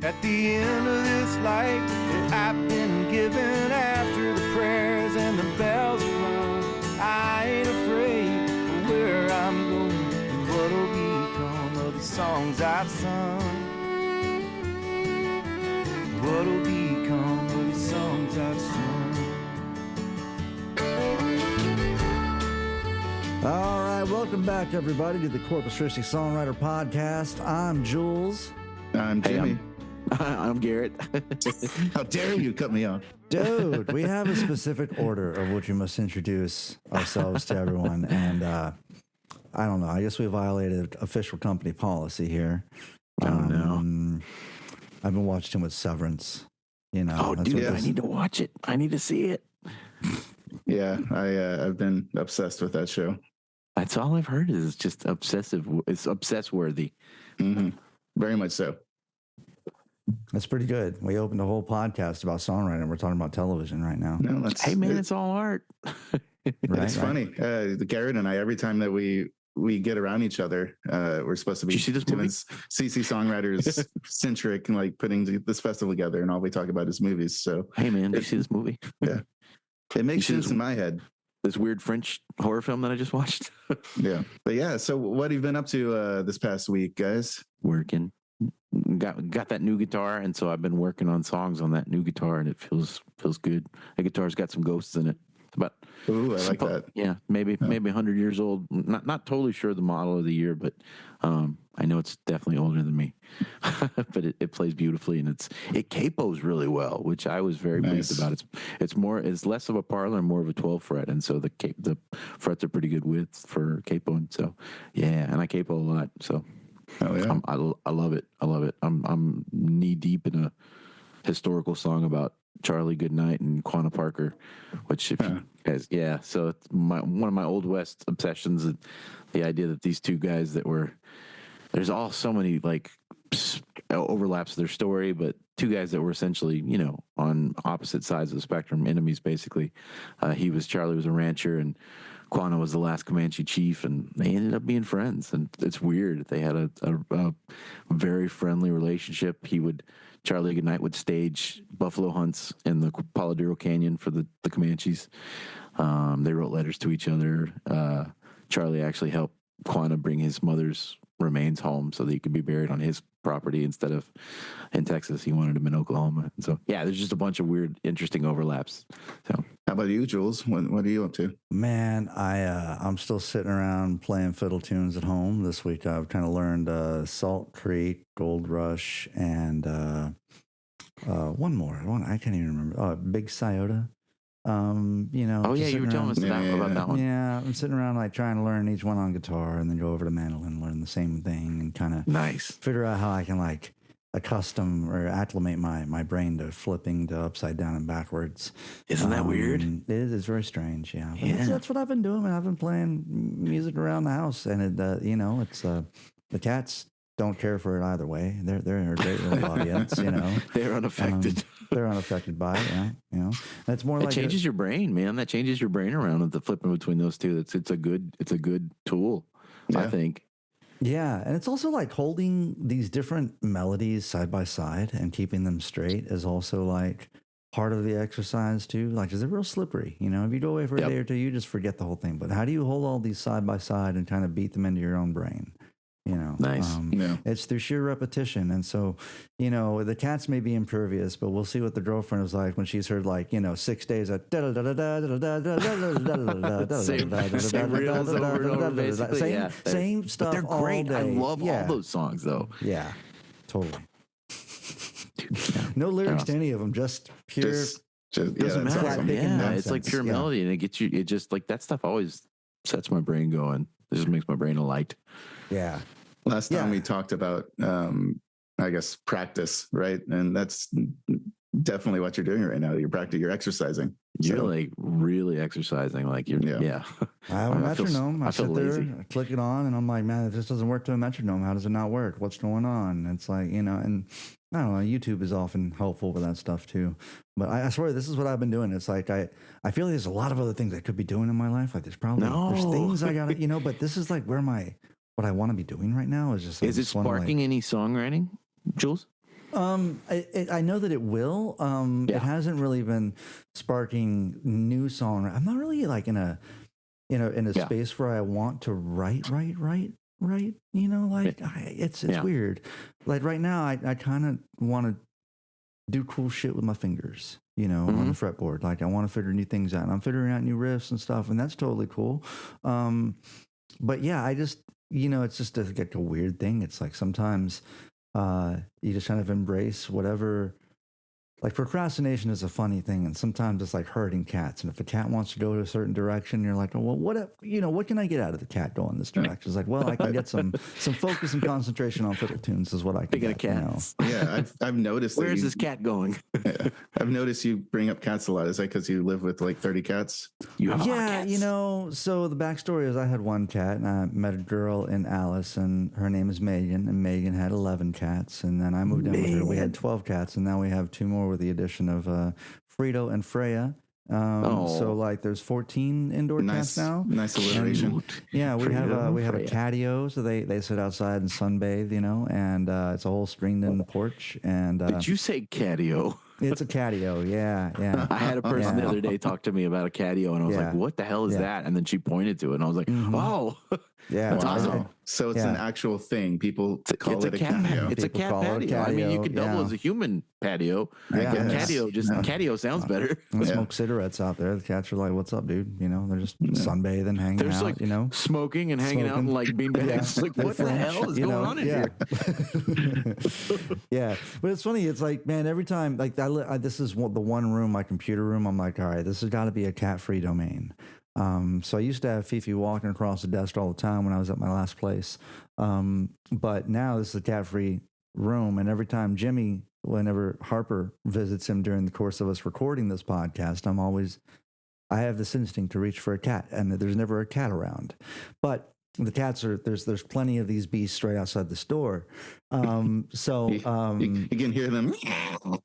At the end of this life that I've been given, after the prayers and the bells are rung, I ain't afraid of where I'm going and what'll become of the songs I've sung. What'll become of the songs I've sung. All right, welcome back, everybody, to the Corpus Christi Songwriter Podcast. I'm Jules. I'm Jimmy. I'm Garrett. How dare you cut me off? Dude, we have a specific order of which we must introduce ourselves to everyone. And I don't know. I guess we violated official company policy here. Oh, no. I've been watching too much Severance. You know. Oh, dude, I need to watch it. I need to see it. Yeah, I've been obsessed with that show. That's all I've heard is just obsessive. It's obsess worthy. Mm-hmm. Very much so. That's pretty good. We opened a whole podcast about songwriting. We're talking about television right now. No, hey, man, it's all art. It's funny. Garrett and I, every time that we get around each other, we're supposed to be Did you see this movie? CC Songwriters centric and like putting this festival together, and all we talk about is movies. So, hey, man, did you see this movie? Yeah, it makes sense in my head. This weird French horror film that I just watched. Yeah, but yeah. So, what have you been up to this past week, guys? Working. Got that new guitar, and so I've been working on songs on that new guitar, and it feels good. The guitar's got some ghosts in it. But ooh, I like that. Yeah, maybe 100 years old. Not totally sure the model of the year, but I know it's definitely older than me. But it plays beautifully, and it capos really well, which I was very pleased about. It's less of a parlor and more of a 12 fret, and so the frets are pretty good width for capoing. So yeah, and I capo a lot. So. Oh yeah, I love it. I love it. I'm knee deep in a historical song about Charlie Goodnight and Quanah Parker, which if you guys, yeah. So it's one of my Old West obsessions. The idea that these two guys there's all so many like overlaps of their story, but two guys that were essentially, on opposite sides of the spectrum, enemies basically. Charlie was a rancher, and Quanah was the last Comanche chief, and they ended up being friends. And it's weird. They had a very friendly relationship. Charlie Goodnight would stage buffalo hunts in the Paladero Canyon for the Comanches. They wrote letters to each other. Charlie actually helped Quanah bring his mother's remains home so that he could be buried on his property instead of in Texas. He wanted him in Oklahoma. And so, yeah, there's just a bunch of weird, interesting overlaps. So, how about you, Jules? What are you up to? Man, I'm still sitting around playing fiddle tunes at home. This week I've kind of learned Salt Creek, Gold Rush, and one more. I can't even remember. Big Scioto. Oh yeah, you were telling us about that one. Yeah, I'm sitting around like trying to learn each one on guitar, and then go over to mandolin and learn the same thing, and kind of nice figure out how I can like accustom or acclimate my brain to flipping to upside down and backwards. Isn't that weird? It is. It's very strange. Yeah, but that's what I've been doing. I've been playing music around the house, and it's the cats don't care for it either way. They're a great little audience. They're unaffected. They're unaffected by it. Yeah, That's more like changes your brain, man. That changes your brain around with the flipping between those two. It's a good tool, I think. Yeah, and it's also like holding these different melodies side by side and keeping them straight is also like part of the exercise too. Like, is it real slippery? If you go away for a day or two, you just forget the whole thing. But how do you hold all these side by side and kind of beat them into your own brain? Nice. It's through sheer repetition. And so, the cats may be impervious, but we'll see what the girlfriend is like when she's heard 6 days of same reels over and over, basically. Same stuff. But they're great. All day. I love all those songs, though. Yeah, totally. No lyrics to any of them, just pure. Doesn't matter. Nonsense. It's like pure melody, and it gets you. It just like that stuff always sets my brain going. It just makes my brain alight. Yeah. Last time we talked about, I guess, practice, right? And that's definitely what you're doing right now. You're exercising. You're like really exercising. Like you're, I have a metronome. I sit there, lazy. I click it on, and I'm like, man, if this doesn't work to a metronome, how does it not work? What's going on? And it's like, and I don't know, YouTube is often helpful with that stuff too. But I swear, this is what I've been doing. It's like, I feel like there's a lot of other things I could be doing in my life. Like there's things I gotta, but this is like what I want to be doing right now is just. Is it sparking any songwriting, Jules? I know that it will. It hasn't really been sparking new song. I'm not really like in a space where I want to write. You know, like it's weird. Like right now, I kind of want to do cool shit with my fingers, you know, on the fretboard. Like I want to figure new things out, and I'm figuring out new riffs and stuff, and that's totally cool. But yeah, I just, you know, it's just like a weird thing. It's like sometimes you just kind of embrace whatever. Like procrastination is a funny thing, and sometimes it's like herding cats. And if a cat wants to go to a certain direction, you're like, oh, well, what can I get out of the cat going this direction? It's like, well, I can get some focus and concentration on fiddle tunes is what I can get. Cats. You know? Yeah, I've noticed. Where's this cat going? I've noticed you bring up cats a lot. Is that because you live with like 30 cats? You have a lot of cats. You know. So the backstory is I had one cat, and I met a girl in Alice, and her name is Megan, and Megan had 11 cats, and then I moved in with her. We had 12 cats, and now we have 2 more with the addition of Frito and Freya. So like there's 14 indoor cats now. Nice alliteration. And, yeah, we have a catio, so they sit outside and sunbathe, you know, and it's a whole screened-in porch. And did you say catio? It's a catio, yeah. I had a person the other day talk to me about a catio, and I was like, "What the hell is that?" And then she pointed to it, and I was like, "Oh, yeah, that's awesome." So it's an actual thing. People call it a catio. It's a cat patio. I mean, you could double as a human patio. Catio sounds better. Smoke cigarettes out there. The cats are like, "What's up, dude?" You know, they're just sunbathing, hanging out. Like, you know, smoking and hanging out in like beanbags. Like, what the hell is going on in here? Yeah, but it's funny. It's like, man, every time like this is the one room, my computer room. I'm like, all right, this has got to be a cat-free domain. So I used to have Fifi walking across the desk all the time when I was at my last place. But now this is a cat-free room. And every time whenever Harper visits him during the course of us recording this podcast, I have this instinct to reach for a cat, and there's never a cat around. But the cats there's plenty of these beasts straight outside the store. You can hear them.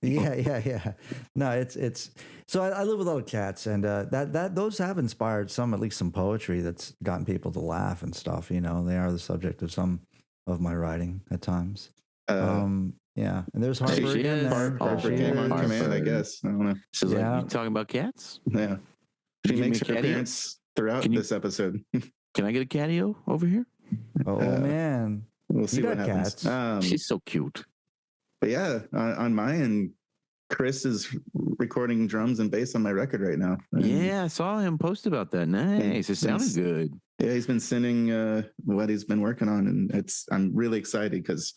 Yeah. No, it's so I live with a lot of cats, and those have inspired at least some poetry that's gotten people to laugh and stuff. You know, they are the subject of some of my writing at times. And there's Harper again. Harper came on command, I guess. I don't know. So you talking about cats? Yeah, she makes her appearance throughout this episode. Can I get a catio over here? Oh man, we'll see what happens. She's so cute. But yeah, on my end, Chris is recording drums and bass on my record right now. Yeah, I saw him post about that. Nice, it sounded good. Yeah, he's been sending what he's been working on, and I'm really excited because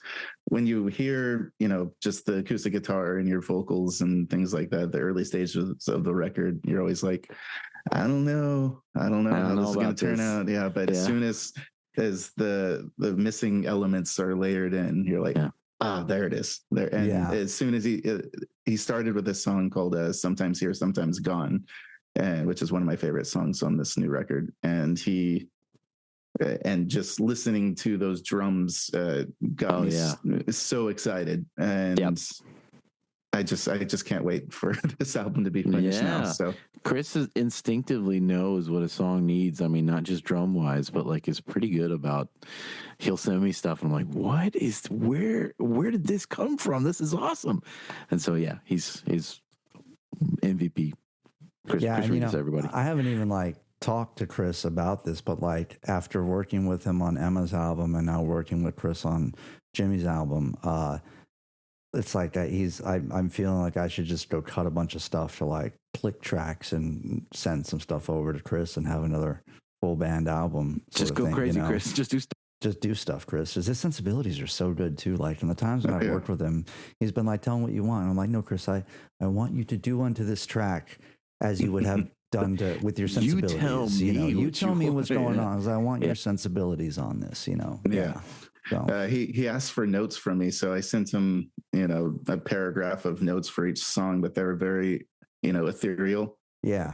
when you hear, you know, just the acoustic guitar and your vocals and things like that, the early stages of the record, you're always like, I don't know how this is going to turn out. Yeah, but as soon as the missing elements are layered in, you're like, there it is. There, and as soon as he started with this song called "Sometimes Here, Sometimes Gone," which is one of my favorite songs on this new record, and just listening to those drums got me so excited, and I just can't wait for this album to be finished now. So Chris instinctively knows what a song needs. I mean, not just drum wise, but like is pretty good about. He'll send me stuff, and I'm like, where did this come from? This is awesome. And so he's MVP. Chris Reedus, everybody. I haven't even like talked to Chris about this, but like after working with him on Emma's album and now working with Chris on Jimmy's album, it's like I'm feeling like I should just go cut a bunch of stuff to like click tracks and send some stuff over to Chris and have another full band album. Just go crazy, you know? Chris. Just do stuff. Just do stuff, Chris. Because his sensibilities are so good too. Like in the times when I've worked with him, he's been like, tell him what you want. And I'm like, no, Chris, I want you to do unto this track as you would have done with your sensibilities. You tell me what's going on. Because I want your sensibilities on this, you know. Yeah. So. He asked for notes from me, so I sent him, you know, a paragraph of notes for each song, but they were very, you know, ethereal. Yeah.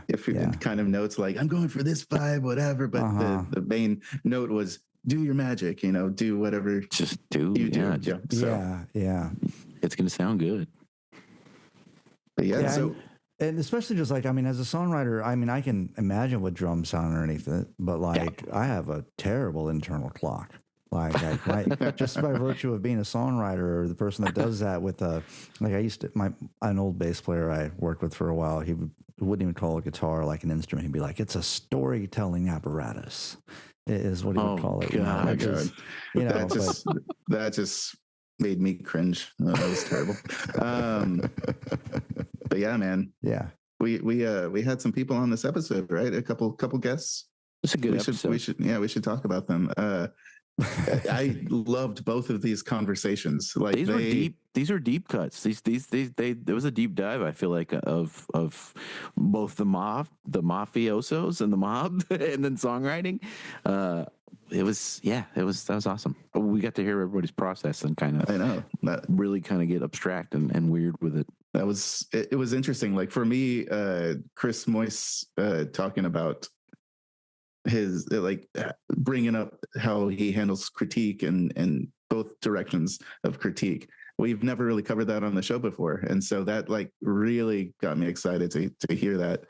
Kind of notes like, I'm going for this vibe, whatever. But the main note was, do your magic, you know, do whatever. Just do. Yeah. It's going to sound good. But and especially just like, I mean, as a songwriter, I mean, I can imagine what drums sound underneath it, but like I have a terrible internal clock. Just by virtue of being a songwriter or the person that does that with an old bass player I worked with for a while, he wouldn't even call a guitar like an instrument. He'd be like, it's a storytelling apparatus is what he would call it. That just made me cringe. That was terrible. But yeah, man. Yeah. We had some people on this episode, right? A couple guests. It's a good episode. We should talk about them. I loved both of these conversations. Like these were deep. These are deep cuts. There was a deep dive. I feel like of both the mafiosos and the mob, and then songwriting. That was awesome. We got to hear everybody's process and kind of really kind of get abstract and weird with it. It was interesting. Like for me, Chris Moyse talking about his bringing up how he handles critique and both directions of critique. We've never really covered that on the show before, and so that like really got me excited to hear that.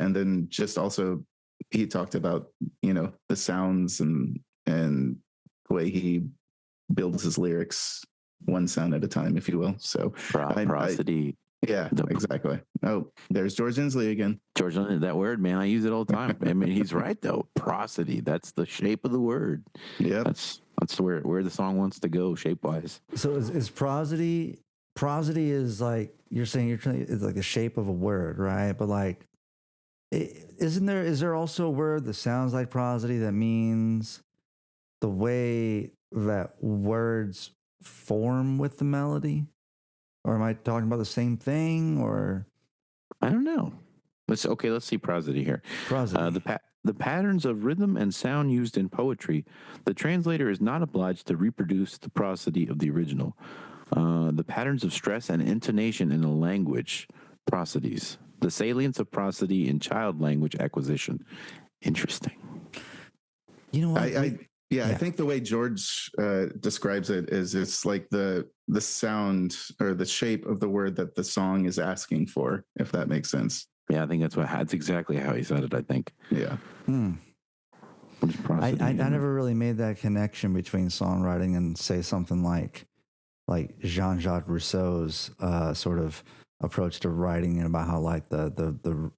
And then just also he talked about the sounds and the way he builds his lyrics one sound at a time, if you will. So prosody. Yeah, exactly. Oh, there's George Ensle again. George Ensle, that word, man, I use it all the time. I mean, he's right though. Prosody, that's the shape of the word. Yeah, that's where the song wants to go shape wise. So is prosody? Prosody is like you're saying it's like the shape of a word, right? But like, is there also a word that sounds like prosody that means the way that words form with the melody? Or am I talking about the same thing? Or I don't know. Let's see prosody here. Prosody. The patterns of rhythm and sound used in poetry. The translator is not obliged to reproduce the prosody of the original. The patterns of stress and intonation in a language. Prosodies. The salience of prosody in child language acquisition. Interesting. You know what? I think the way George describes it is it's like the sound or the shape of the word that the song is asking for, if that makes sense. Yeah, I think that's exactly how he said it, I think. Yeah. I never really made that connection between songwriting and say something like Jean-Jacques Rousseau's sort of approach to writing and about how like the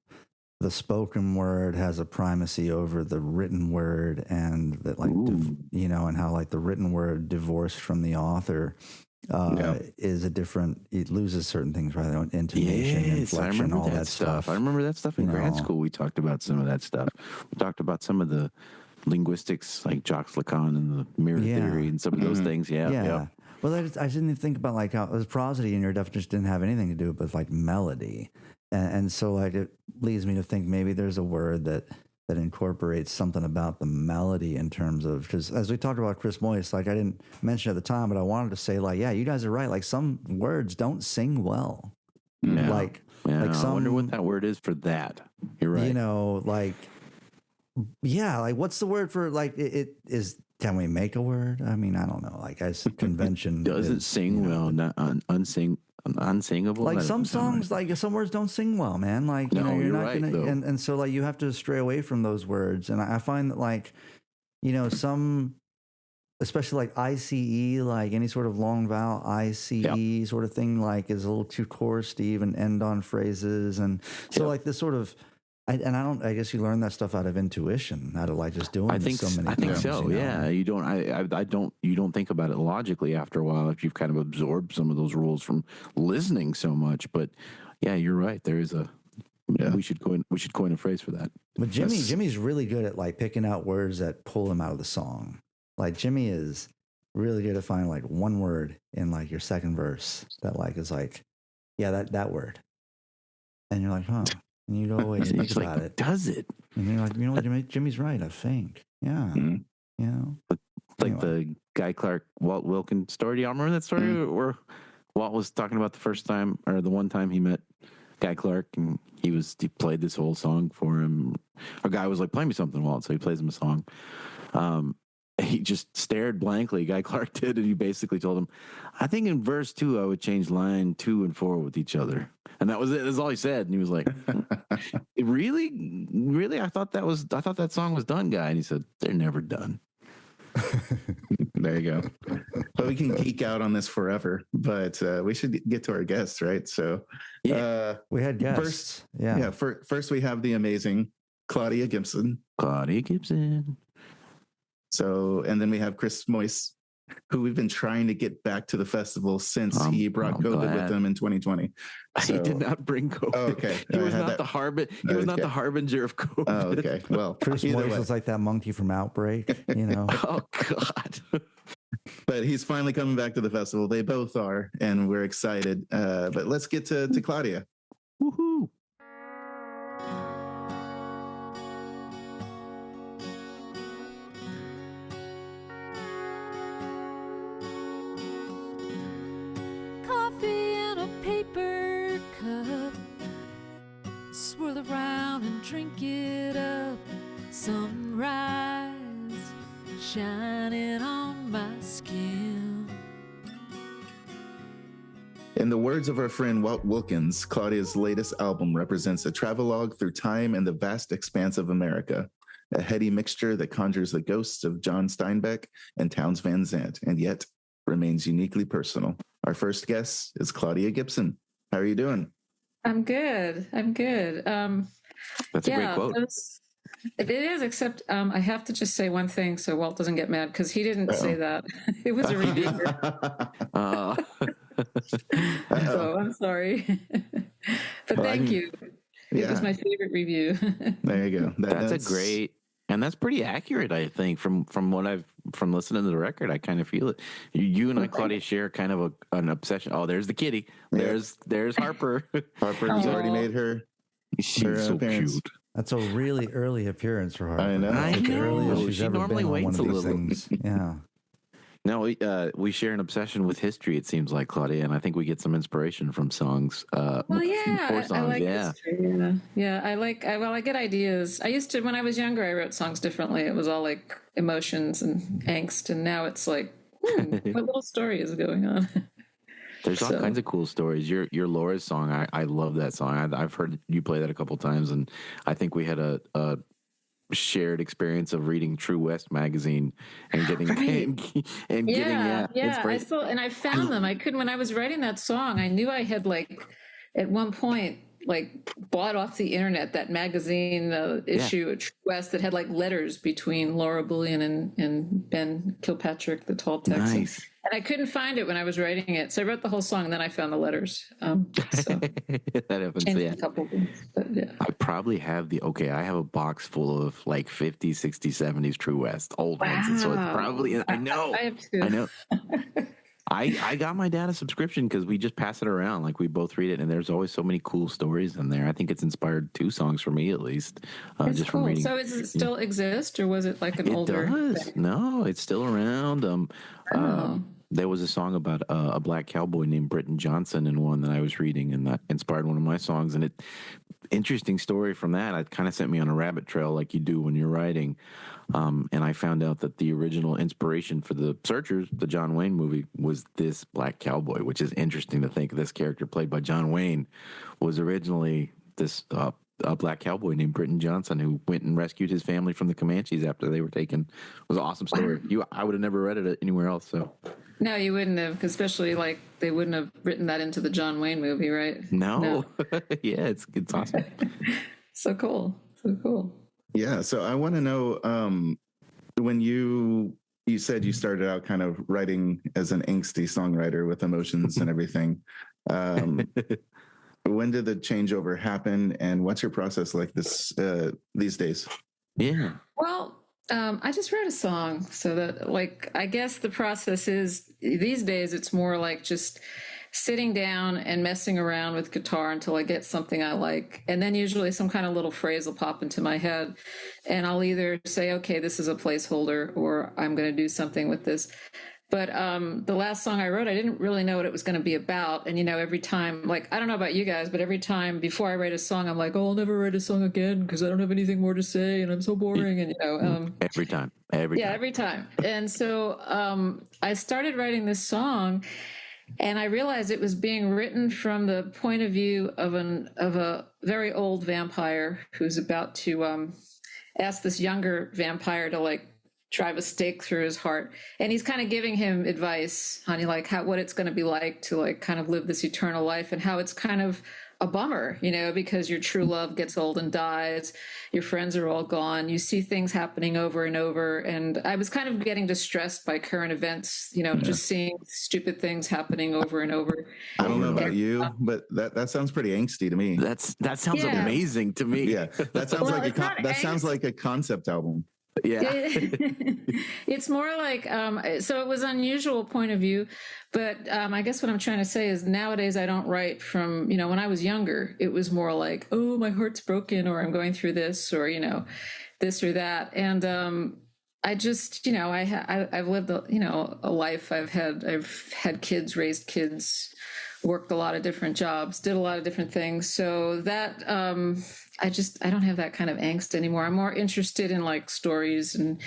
spoken word has a primacy over the written word, and that like and how like the written word divorced from the author is a different. It loses certain things, right? Intonation, inflection, all that stuff. I remember that stuff in grad school. We talked about some of that stuff. We talked about some of the linguistics, like Jacques Lacan and the mirror theory, and some of those things. Yeah. Well, I didn't even think about like how prosody in your definition didn't have anything to do with like melody. And so like it leads me to think maybe there's a word that incorporates something about the melody in terms of, because as we talked about Chris Moyse, like I didn't mention at the time, but I wanted to say like, yeah, you guys are right. Like some words don't sing well. Yeah. Like I wonder what that word is for that. You're right. Like what's the word for like it is? Can we make a word? I mean, I don't know. Like I said, convention doesn't sing well, not unsingable. Like some songs, like some words don't sing well, man. Like you're not right, gonna, and so like you have to stray away from those words. And I find that like, some, especially like ICE, like any sort of long vowel ICE sort of thing, like is a little too coarse to even end on phrases, and so like this sort of. I guess you learn that stuff out of intuition, out of like just doing so many things. I think so. Yeah. You don't think about it logically after a while if you've kind of absorbed some of those rules from listening so much. But yeah, you're right. There is we should coin a phrase for that. But Jimmy's really good at like picking out words that pull him out of the song. Like Jimmy is really good at finding like one word in like your second verse that like is like, yeah, that word. And you're like, huh. And you go away and think about it. Does it? And you're like, what, Jimmy's right, I think. Yeah. Like the Guy Clark, Walt Wilkins story. Do y'all remember that story where Walt was talking about the first time or the one time he met Guy Clark and he played this whole song for him. A guy was like, play me something, Walt. So he plays him a song. He just stared blankly. Guy Clark did. And he basically told him, I think in verse 2, I would change line 2 and 4 with each other. And that was it. That's all he said. And he was like, really? I thought that song was done, Guy. And he said, they're never done. There you go. But we can geek out on this forever. But we should get to our guests, right? So we had guests. First we have the amazing Claudia Gibson. Claudia Gibson. So, and then we have Chris Moyse, who we've been trying to get back to the festival since he brought COVID with him in 2020. So, he did not bring COVID. Oh, okay. He was not the harbinger of COVID. Oh, okay. Well, Chris Moyse was like that monkey from Outbreak, you know. Oh God. But he's finally coming back to the festival. They both are, and we're excited. But let's get to Claudia. Woohoo. Swirl around and drink it up. Sunrise shining on my skin. In the words of our friend Walt Wilkins, Claudia's latest album represents a travelogue through time and the vast expanse of America, a heady mixture that conjures the ghosts of John Steinbeck and Townes Van Zandt, and yet remains uniquely personal. Our first guest is Claudia Gibson. How are you doing? I'm good. That's a great quote. It is, except I have to just say one thing so Walt doesn't get mad, because he didn't say that. It was a reviewer. So I'm sorry. But thank you. It was my favorite review. There you go. That's a great, and that's pretty accurate, I think, from what from listening to the record. I kind of feel it. You and I, Claudia, share kind of an obsession. Oh, there's the kitty. There's Harper. Harper's already made her. She's so appearance. cute. That's a really early appearance for Harper. I know. That's the earliest she's She ever normally been on one waits of a these little. things. Yeah. No, we share an obsession with history, it seems like, Claudia, and I think we get some inspiration from songs. Well, yeah, songs, I like history. Yeah, I get ideas. I used to, when I was younger, I wrote songs differently. It was all like emotions and angst, and now it's like, what little story is going on? There's all kinds of cool stories. Your Laura's song, I love that song. I've heard you play that a couple times, and I think we had a shared experience of reading True West magazine and getting I found them. I couldn't, when I was writing that song, I knew I had at one point bought off the internet that magazine issue at True West that had letters between Laura Bullion and Ben Kilpatrick, the tall Texan. Nice. And I couldn't find it when I was writing it, so I wrote the whole song, and then I found the letters. So that happens. a couple things, but yeah. I probably have I have a box full of 50s, 60s, 70s True West, old ones. And so it's probably, I know. I have two. I know. I got my dad a subscription because we just pass it around. We both read it, and there's always so many cool stories in there. I think it's inspired 2 songs for me, at least. It's just cool. from reading. So does it still exist, or was it an older? It does. thing? No, it's still around. There was a song about a black cowboy named Britton Johnson in one that I was reading, and that inspired one of my songs. And interesting story from that. It kind of sent me on a rabbit trail like you do when you're writing. And I found out that the original inspiration for the Searchers, the John Wayne movie, was this black cowboy, which is interesting to think this character played by John Wayne was originally this a black cowboy named Britton Johnson who went and rescued his family from the Comanches after they were taken. It was an awesome story. I would have never read it anywhere else. So. No, you wouldn't have, especially they wouldn't have written that into the John Wayne movie, right? No. Yeah, it's awesome. So cool. Yeah. So I want to know, when you said you started out kind of writing as an angsty songwriter with emotions and everything. When did the changeover happen, and what's your process like these days? Yeah. Well, I just wrote a song, so that I guess the process is these days it's more just sitting down and messing around with guitar until I get something I like, and then usually some kind of little phrase will pop into my head, and I'll either say, okay, this is a placeholder, or I'm going to do something with this. But the last song I wrote, I didn't really know what it was going to be about. And, every time, I don't know about you guys, but every time before I write a song, I'm like, oh, I'll never write a song again because I don't have anything more to say and I'm so boring. And, every time. Every time. And so I started writing this song, and I realized it was being written from the point of view of a very old vampire who's about to ask this younger vampire to drive a stake through his heart. And he's kind of giving him advice on like what it's going to be like to like kind of live this eternal life, and how it's kind of a bummer, because your true love gets old and dies. Your friends are all gone. You see things happening over and over. And I was kind of getting distressed by current events, just seeing stupid things happening over and over. I don't know about you, but that sounds pretty angsty to me. That sounds amazing to me. Yeah, that sounds like a concept album. Yeah. It's more like, so it was an unusual point of view, but I guess what I'm trying to say is nowadays I don't write from, when I was younger, it was more like, oh, my heart's broken, or I'm going through this, or, this or that. And I just, I've lived, a life. I've had kids, raised kids, worked a lot of different jobs, did a lot of different things. So that, I don't have that kind of angst anymore. I'm more interested in like stories and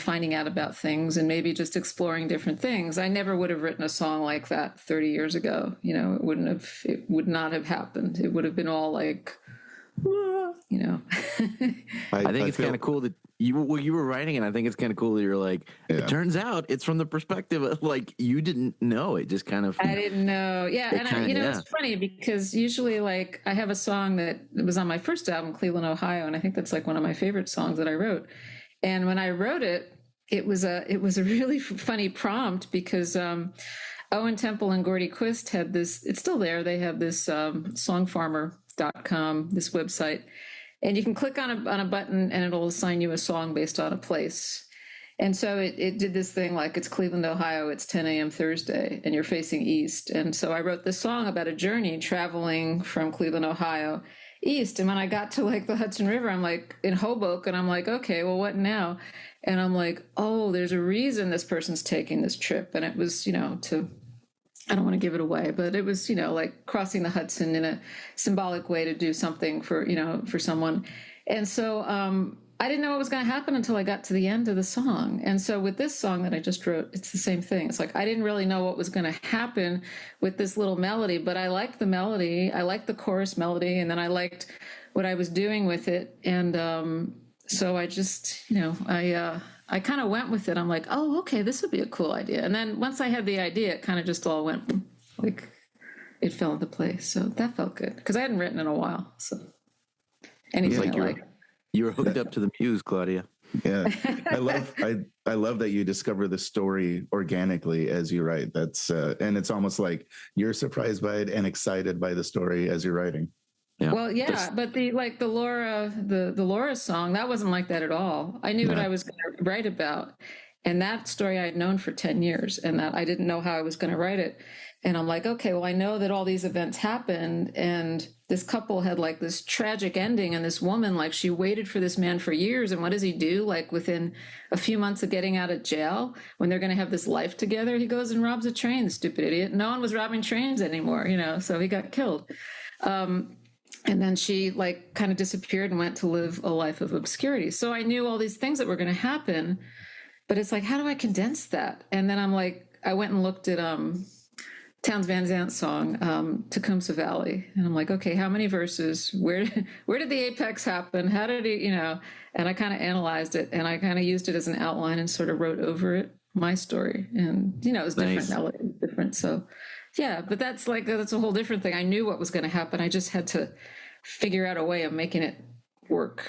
finding out about things, and maybe just exploring different things. I never would have written a song like that 30 years ago. It would not have happened. It would have been all like, I think it's kind of cool that you were writing it. I think it's kind of cool that you're like, it turns out it's from the perspective of like, you didn't know. It just kind of, I didn't know. Yeah. And it's funny because usually like I have a song that was on my first album, Cleveland, Ohio. And I think that's like one of my favorite songs that I wrote. And when I wrote it, it was a really funny prompt because, Owen Temple and Gordy Quist had this, it's still there. They have this, songfarmer.com, this website. And you can click on a button and it'll assign you a song based on a place. And so it did this thing like it's Cleveland, Ohio, it's 10 a.m. Thursday, and you're facing east. And so I wrote this song about a journey traveling from Cleveland, Ohio, east. And when I got to like the Hudson River, I'm like in Hoboken, I'm like, okay, well, what now? And I'm like, oh, there's a reason this person's taking this trip. And it was, I don't want to give it away, but it was, like crossing the Hudson in a symbolic way to do something for, for someone. And so I didn't know what was going to happen until I got to the end of the song. And so with this song that I just wrote, it's the same thing. It's like I didn't really know what was going to happen with this little melody, but I liked the melody. I liked the chorus melody, and then I liked what I was doing with it. And so I just, I kind of went with it. I'm like, oh, okay, this would be a cool idea. And then once I had the idea, it kind of just all went like, it fell into place. So that felt good because I hadn't written in a while. So anything you were hooked up to the muse, Claudia. Yeah. I love that you discover the story organically as you write. That's, and it's almost like you're surprised by it and excited by the story as you're writing. Yeah. Well, yeah, but the Laura song, that wasn't like that at all. I knew what I was going to write about, and that story I had known for 10 years, and that I didn't know how I was going to write it. And I'm like, okay, well, I know that all these events happened, and this couple had like this tragic ending, and this woman, like, she waited for this man for years, and what does he do? Like within a few months of getting out of jail, when they're going to have this life together, he goes and robs a train, the stupid idiot. No one was robbing trains anymore, so he got killed. And then she like kind of disappeared and went to live a life of obscurity. So I knew all these things that were going to happen, but it's like, how do I condense that? And then I'm like, I went and looked at Townes Van Zant's song, Tecumseh Valley. And I'm like, okay, how many verses? Where did the apex happen? How did he, and I kind of analyzed it, and I kind of used it as an outline and sort of wrote over it, my story. And, it was different, melody, different. So yeah, but that's a whole different thing. I knew what was going to happen. I just had to figure out a way of making it work.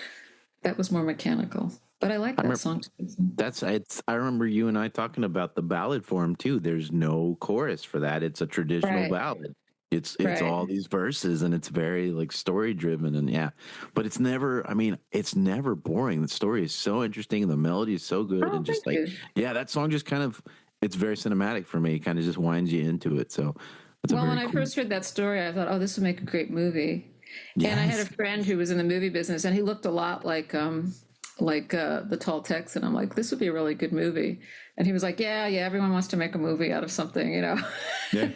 That was more mechanical. But I like that song. I remember you and I talking about the ballad form too. There's no chorus for that. It's a traditional ballad. It's all these verses, and it's very like story driven, and but it's never boring. The story is so interesting and the melody is so good, and just like that song just kind of, it's very cinematic for me. It kind of just winds you into it. So when I first heard that story, I thought, oh, this would make a great movie. Yes. And I had a friend who was in the movie business, and he looked a lot like the Tall Tex, and I'm like, this would be a really good movie. And he was like, yeah, everyone wants to make a movie out of something, try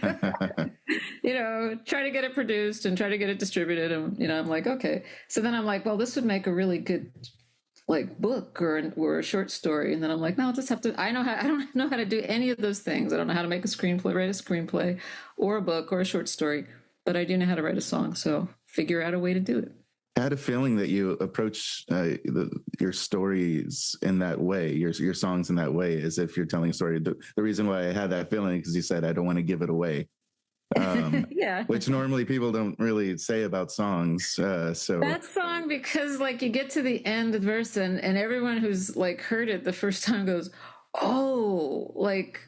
to get it produced and try to get it distributed. And, I'm like, okay. So then I'm like, well, this would make a really good like book or a short story. And then I'm like, no, I'll just have to, I don't know how to do any of those things. I don't know how to make a screenplay, write a screenplay or a book or a short story, but I do know how to write a song. So figure out a way to do it. had a feeling that you approach your stories in that way, your songs in that way, as if you're telling a story. The reason why I had that feeling is you said, I don't want to give it away. Yeah. Which normally people don't really say about songs. So that song, because like you get to the end of the verse and everyone who's like heard it the first time goes, oh, like,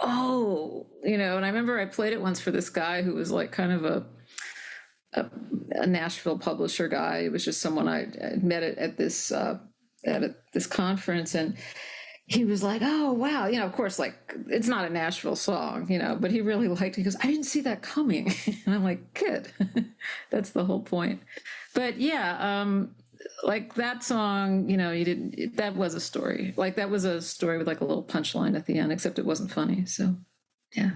oh, you know, and I remember I played it once for this guy who was like kind of a Nashville publisher guy. It was just someone I met at this conference, and he was like, oh, wow. You know, of course, like, it's not a Nashville song, you know, but he really liked it. He goes, I didn't see that coming. And I'm like, good. That's the whole point. But yeah, like that song, you know, that was a story. Like, that was a story with like a little punchline at the end, except it wasn't funny. So, yeah.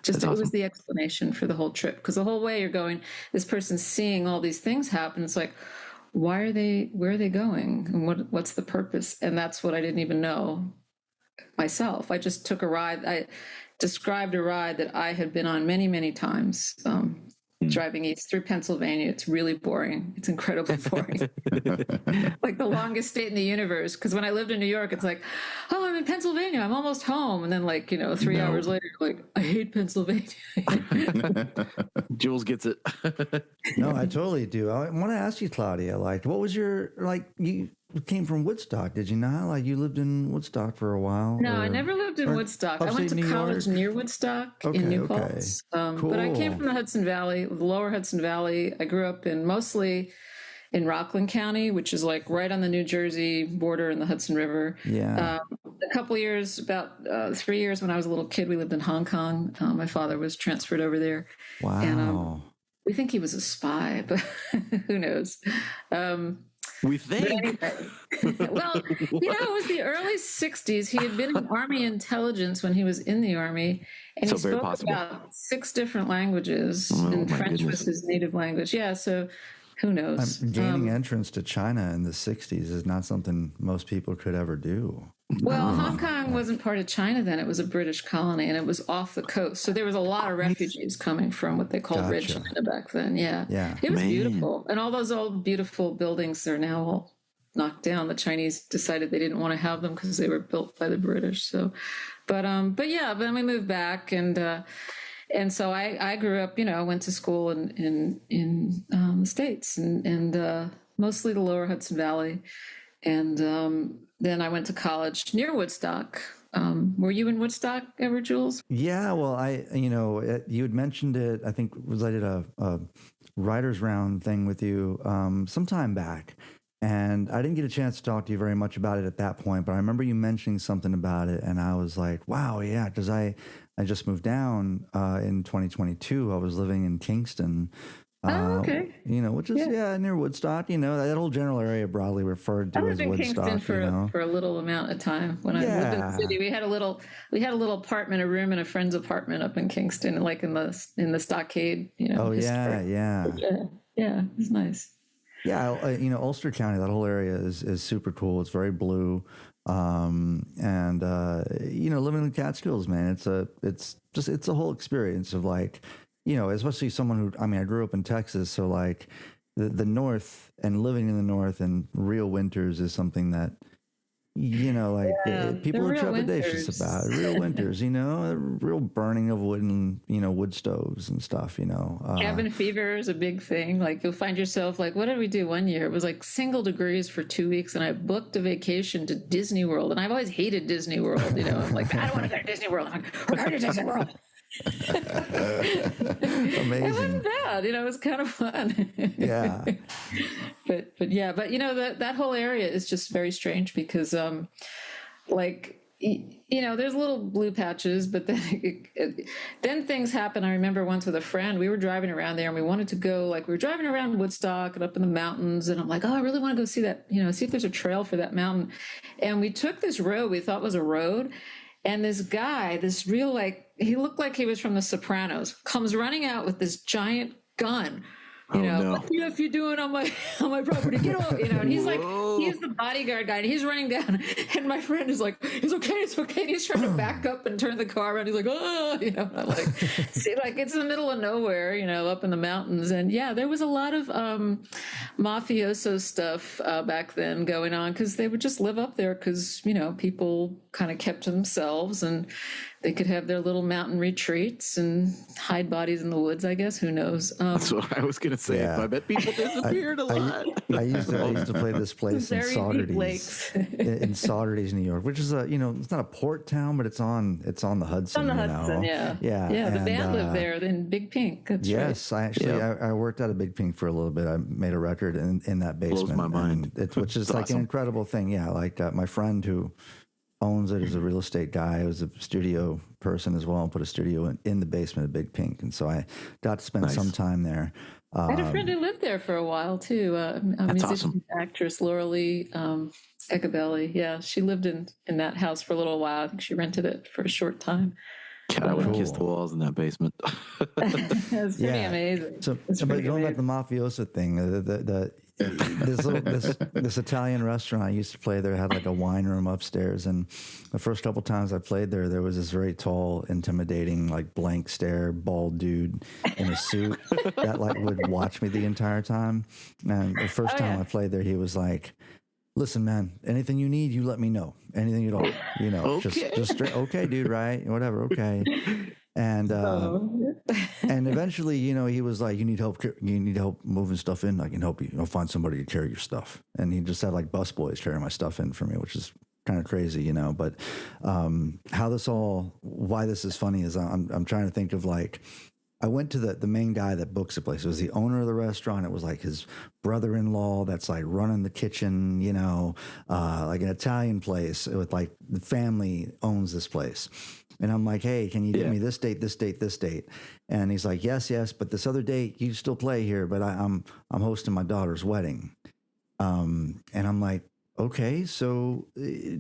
Just, it was the explanation for the whole trip. Because the whole way you're going, this person's seeing all these things happen. It's like, where are they going, and what's the purpose? And that's what I didn't even know myself. I just took a ride. I described a ride that I had been on many, many times, driving east through Pennsylvania. It's really boring. It's incredibly boring. Like the longest state in the universe. Because when I lived in New York, it's like, oh, I'm in Pennsylvania. I'm almost home. And then, like, you know, 3 hours later, like, I hate Pennsylvania. Jules gets it. No, I totally do. I want to ask you, Claudia, like, what was your, like, you came from Woodstock, did you not? Like, you lived in Woodstock for a while? No, I never lived in Woodstock. I went to college near Woodstock in New Paltz. Cool. But I came from the Hudson Valley, the lower Hudson Valley. I grew up mostly in Rockland County, which is like right on the New Jersey border in the Hudson River. Yeah. A couple of years, about 3 years when I was a little kid, we lived in Hong Kong. My father was transferred over there. Wow. And we think he was a spy, but who knows? We think. Well, you know, it was the early 60s. He had been in Army intelligence when he was in the Army. And So he very spoke possible. about 6 different languages, and my French goodness. was his native language. Yeah, so who knows? Gaining entrance to China in the 60s is not something most people could ever do. Well, Hong Kong wasn't part of China then. It was a British colony, and it was off the coast. So there was a lot of refugees coming from what they called Red Gotcha. China back then. Yeah. Yeah. It was Man. beautiful. And all those old, beautiful buildings are now all knocked down. The Chinese decided they didn't want to have them because they were built by the British. So, but yeah, but then we moved back, and so I grew up, you know, went to school in the States and mostly the lower Hudson Valley. And then I went to college near Woodstock. Were you in Woodstock ever, Jules? Yeah, well, you had mentioned it. I think I did a writer's round thing with you sometime back, and I didn't get a chance to talk to you very much about it at that point. But I remember you mentioning something about it, and I was like, "Wow, yeah," because I just moved down in 2022. I was living in Kingston. Okay. You know, which is near Woodstock. You know, that whole general area broadly referred to I as lived in Woodstock. Kingston for a little amount of time when I lived in the city. We had a little apartment, a room in a friend's apartment up in Kingston, like in the stockade. You know. Oh historic. yeah. Yeah. It was nice. Yeah, you know, Ulster County, that whole area is super cool. It's very blue, and you know, living in the Catskills, man, it's a whole experience of like, you know, especially someone who, I mean, I grew up in Texas, so like the North and living in the North and real winters is something that, you know, like people are trepidatious about. Real winters, you know, real burning of wood and, you know, wood stoves and stuff, you know. Cabin fever is a big thing. Like you'll find yourself like, what did we do one year? It was like single degrees for 2 weeks, and I booked a vacation to Disney World, and I've always hated Disney World. You know, I'm like, I don't want to go to Disney World. I'm like, we're going to Disney World. Amazing. It wasn't bad, you know, it was kind of fun. Yeah. But you know, that whole area is just very strange because like, you know, there's little blue patches, but then then things happen. I remember once with a friend, we were driving around there and we wanted to go, like, we were driving around Woodstock and up in the mountains, and I'm like, oh, I really want to go see that, you know, see if there's a trail for that mountain. And we took this road we thought was a road, and this guy, this real, like, he looked like he was from The Sopranos, comes running out with this giant gun. You know, no. what the F you doing on my property? Get off, you know. And he's like, Whoa. he's the bodyguard guy, and he's running down. And my friend is like, it's okay. And he's trying to back up and turn the car around. He's like, oh, you know. And I'm like, see, like it's in the middle of nowhere, you know, up in the mountains. And yeah, there was a lot of mafioso stuff back then going on because they would just live up there because, you know, people kind of kept to themselves and they could have their little mountain retreats and hide bodies in the woods, I guess. Who knows? That's what I was going to say. Yeah. I bet people disappeared a lot. I used to play this place in Very deep Saugerties, lakes. in Saugerties, New York, which is a, you know, it's not a port town, but it's on the Hudson. On the you Hudson, know? yeah. Yeah. The and, band lived there in Big Pink. That's yes, right. I actually I worked out of Big Pink for a little bit. I made a record in that basement. Blows my mind. Which is It's like awesome. an incredible thing. Yeah, like my friend who owns it is a real estate guy. He was a studio person as well and put a studio in the basement of Big Pink. And so I got to spend Nice. some time there. I had a friend who lived there for a while too. A musician, awesome. actress, Laura Lee Ecabelli. Yeah, she lived in that house for a little while. I think she rented it for a short time. God, I would have Cool. kissed the walls in that basement. It was pretty amazing. So, It's but pretty going back to amazing. the mafioso thing, this Italian restaurant I used to play there had like a wine room upstairs, and the first couple times I played there was this very tall, intimidating, like blank stare, bald dude in a suit that like would watch me the entire time. And the first time I played there, he was like, "Listen, man, anything you need, you let me know. Anything at all, you know, Okay. just straight, okay, dude, right? Whatever, okay." And and eventually, you know, he was like, "You need help moving stuff in. I can help you. I'll find somebody to carry your stuff." And he just had like busboys carry my stuff in for me, which is kind of crazy, you know. But why this is funny is I'm trying to think of like, I went to the main guy that books the place. It was the owner of the restaurant. It was like his brother-in-law that's like running the kitchen, you know, like an Italian place with like the family owns this place. And I'm like, "Hey, can you give me this date, this date, this date?" And he's like, yes, but this other date you still play here, but I'm hosting my daughter's wedding. And I'm like, "Okay, so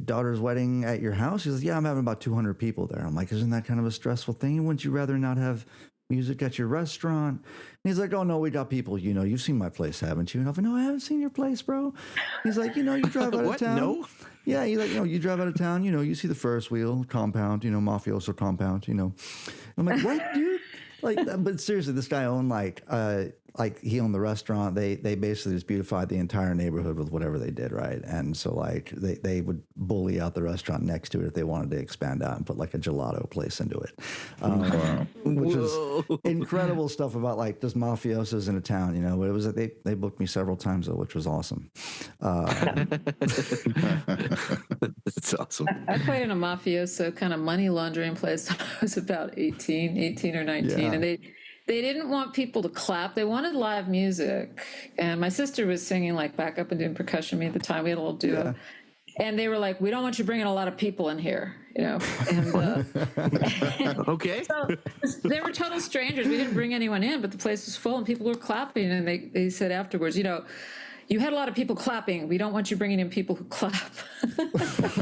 daughter's wedding at your house?" He's like, "Yeah, I'm having about 200 people there." I'm like, "Isn't that kind of a stressful thing? Wouldn't you rather not have music at your restaurant?" And he's like, "Oh no, we got people, you know, you've seen my place, haven't you?" And I'm like, "No, I haven't seen your place, bro." He's like, "You know, you drive out of What? town." No? Yeah, he's like, "You know, you drive out of town, you know, you see the Ferris wheel compound, you know, mafioso compound, you know." I'm like, "What, dude?" Like, but seriously, this guy owned like he owned the restaurant. They basically just beautified the entire neighborhood with whatever they did, right? And so like they would bully out the restaurant next to it if they wanted to expand out and put like a gelato place into it, which Whoa. is incredible stuff about like just mafiosos in a town, you know. But it was they booked me several times though, which was awesome. That's awesome. I played in a mafioso kind of money laundering place when I was about 18 or 19. Yeah. And they didn't want people to clap. They wanted live music. And my sister was singing like backup and doing percussion with me at the time. We had a little duo. Yeah. And they were like, "We don't want you bringing a lot of people in here," you know. And Okay. so they were total strangers. We didn't bring anyone in, but the place was full and people were clapping. And they said afterwards, "You know, you had a lot of people clapping. We don't want you bringing in people who clap."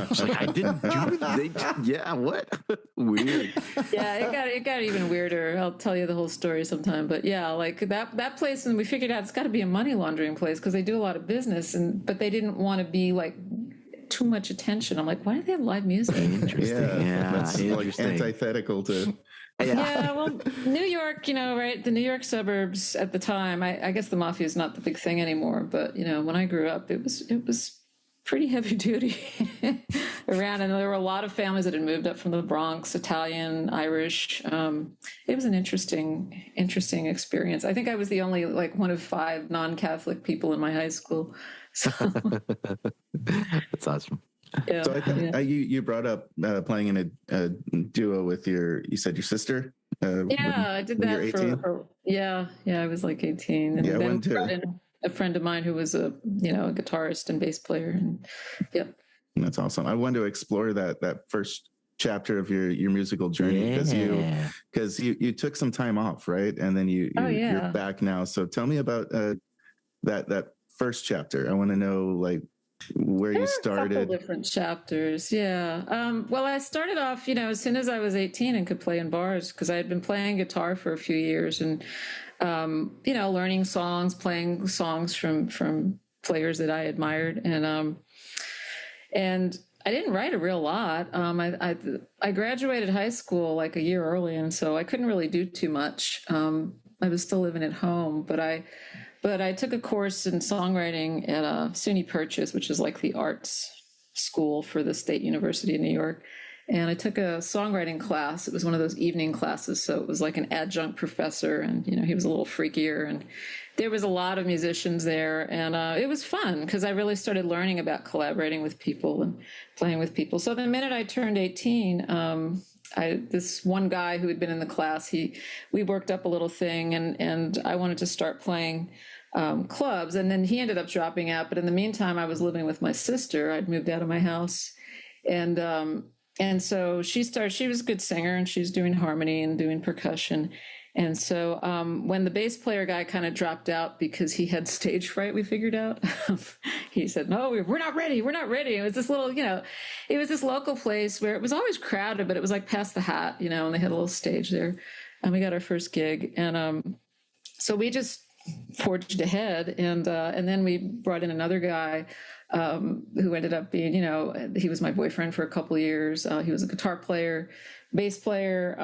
She's like, I didn't do that. Yeah, what? Weird. Yeah, it got even weirder. I'll tell you the whole story sometime. But yeah, like that place, and we figured out it's got to be a money laundering place because they do a lot of business, but they didn't want to be like too much attention. I'm like, why do they have live music? Yeah, That's like interesting. antithetical to. Yeah, well, New York, you know, right? The New York suburbs at the time, I guess the mafia is not the big thing anymore, but you know, when I grew up, it was pretty heavy duty around, and there were a lot of families that had moved up from the Bronx, Italian, Irish. It was an interesting experience. I think I was the only like one of 5 non-Catholic people in my high school. So, That's awesome. yeah, So I think yeah. you brought up playing in a duo with you said your sister. Yeah, I did when that you were 18? for yeah, I was like 18, and Yeah, then when too. brought in a friend of mine who was a guitarist and bass player, and yep. That's awesome. I wanted to explore that first chapter of your musical journey because you took some time off, right? And then you're back now. So tell me about that first chapter. I want to know like where you There are a started? couple different chapters, yeah. Well, I started off, as soon as I was 18 and could play in bars, because I had been playing guitar for a few years and, learning songs, playing songs from players that I admired, and I didn't write a real lot. I graduated high school like a year early, and so I couldn't really do too much. I was still living at home, but I took a course in songwriting at SUNY Purchase, which is like the arts school for the State University of New York. And I took a songwriting class. It was one of those evening classes, so it was like an adjunct professor, and he was a little freakier, and there was a lot of musicians there, and it was fun because I really started learning about collaborating with people and playing with people. So the minute I turned 18, this one guy who had been in the class, we worked up a little thing, and I wanted to start playing clubs, and then he ended up dropping out. But in the meantime, I was living with my sister. I'd moved out of my house, and so she was a good singer, and she's doing harmony and doing percussion. And so when the bass player guy kind of dropped out because he had stage fright, we figured out, he said, no, we're not ready. We're not ready. It was this little, it was this local place where it was always crowded, but it was like past the hat, and they had a little stage there. And we got our first gig. And so we just forged ahead. And then we brought in another guy who ended up being, he was my boyfriend for a couple of years. He was a guitar player, bass player.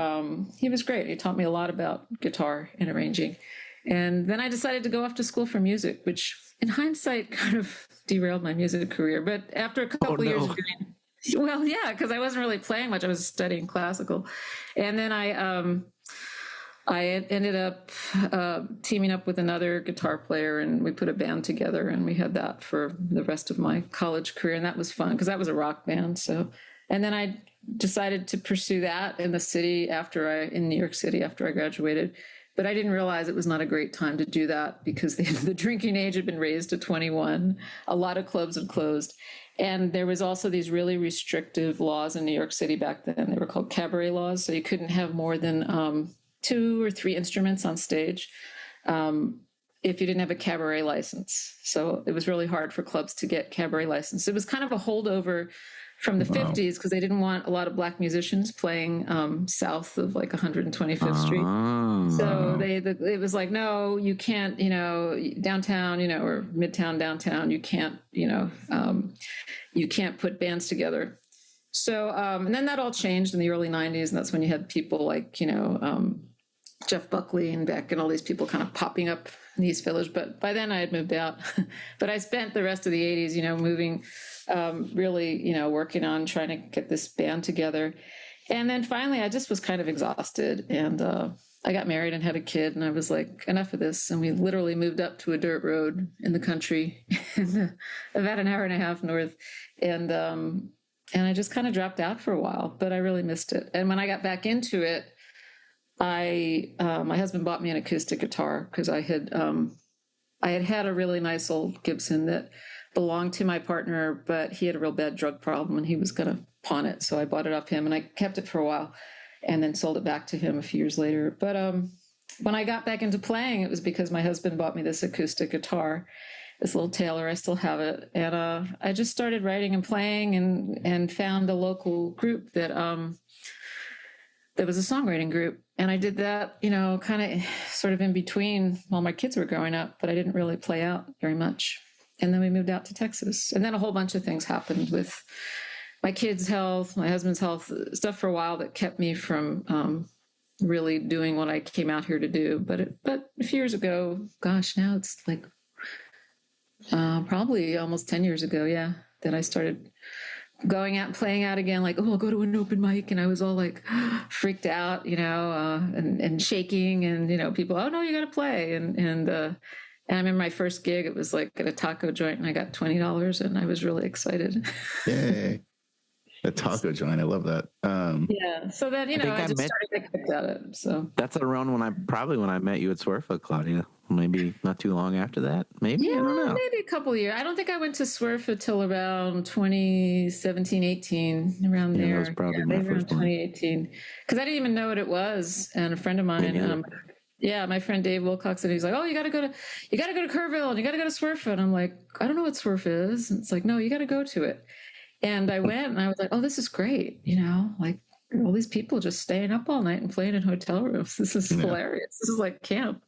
He was great. He taught me a lot about guitar and arranging. And then I decided to go off to school for music, which in hindsight kind of derailed my music career. But after a couple of years of doing, well, yeah, because I wasn't really playing much. I was studying classical. And then I ended up teaming up with another guitar player, and we put a band together, and we had that for the rest of my college career. And that was fun because that was a rock band. So, and then I decided to pursue that in the city in New York City after I graduated. But I didn't realize it was not a great time to do that because the drinking age had been raised to 21. A lot of clubs had closed. And there was also these really restrictive laws in New York City back then. They were called cabaret laws. So you couldn't have more than 2 or 3 instruments on stage if you didn't have a cabaret license. So it was really hard for clubs to get cabaret license. It was kind of a holdover from the 50s because they didn't want a lot of Black musicians playing south of like 125th Street. So it was like, no, you can't, downtown, or midtown, downtown, you can't, you can't put bands together. So, and then that all changed in the early 90s. And that's when you had people like, Jeff Buckley and Beck and all these people kind of popping up in the East Village. But by then I had moved out. But I spent the rest of the 80s, moving, really, working on trying to get this band together. And then finally I just was kind of exhausted. And I got married and had a kid. And I was like, enough of this. And we literally moved up to a dirt road in the country, about an hour and a half north. And I just kind of dropped out for a while, but I really missed it. And when I got back into it, my husband bought me an acoustic guitar because I had a really nice old Gibson that belonged to my partner, but he had a real bad drug problem and he was going to pawn it. So I bought it off him and I kept it for a while and then sold it back to him a few years later. But when I got back into playing, it was because my husband bought me this acoustic guitar, this little Taylor. I still have it. And I just started writing and playing and found a local group that was a songwriting group. And I did that, kind of sort of in between while my kids were growing up, but I didn't really play out very much. And then we moved out to Texas. And then a whole bunch of things happened with my kids' health, my husband's health, stuff for a while that kept me from really doing what I came out here to do. But a few years ago, gosh, now it's like probably almost 10 years ago, yeah, that I started going out and playing out again, like, oh, I'll go to an open mic. And I was all like freaked out, and shaking and, people, oh no, you got to play. And I remember my first gig, it was like at a taco joint and I got $20 and I was really excited. Yay. A taco joint. I love that. Yeah. So then, I just started to kick at it. So that's around when I met you at SWRFA, Claudia. Maybe not too long after that. Maybe, yeah, I don't know. Maybe a couple of years. I don't think I went to SWRFA till around 2017, 18, around there. That was probably my maybe first around one. 2018. Because I didn't even know what it was. And a friend of mine Yeah, my friend Dave Wilcox, and he's like, "Oh, you got to go to Kerrville, and you got to go to SWRFA." And I'm like, "I don't know what SWRFA is." And it's like, "No, you got to go to it." And I went, and I was like, "Oh, this is great!" Like all these people just staying up all night and playing in hotel rooms. This is hilarious. This is like camp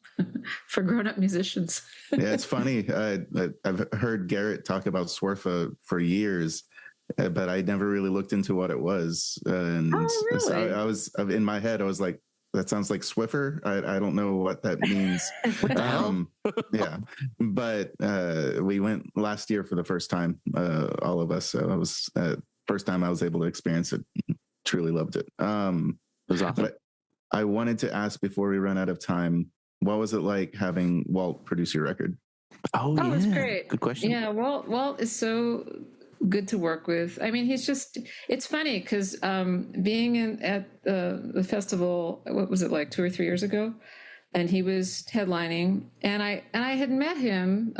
for grown-up musicians. Yeah, it's funny. I've heard Garrett talk about SWRFA for years, but I never really looked into what it was. And really? so I was in my head, I was like, that sounds like Swiffer. I don't know what that means. Yeah, but we went last year for the first time, all of us. So it was first time I was able to experience it. Truly loved it. It was awesome. But I wanted to ask before we run out of time, what was it like having Walt produce your record? Oh, yeah. It's great. Good question. Yeah, Walt is so good to work with. I mean, it's funny because being at the festival, what was it, like 2 or 3 years ago? And he was headlining, and I had met him,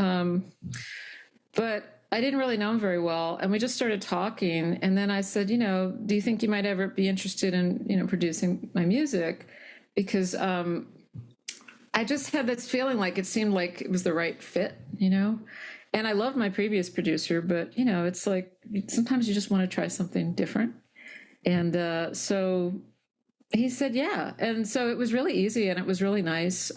but I didn't really know him very well. And we just started talking. And then I said, do you think you might ever be interested in, producing my music? Because I just had this feeling like it seemed like it was the right fit, And I loved my previous producer, but, it's like sometimes you just want to try something different. And so he said, yeah. And so it was really easy and it was really nice.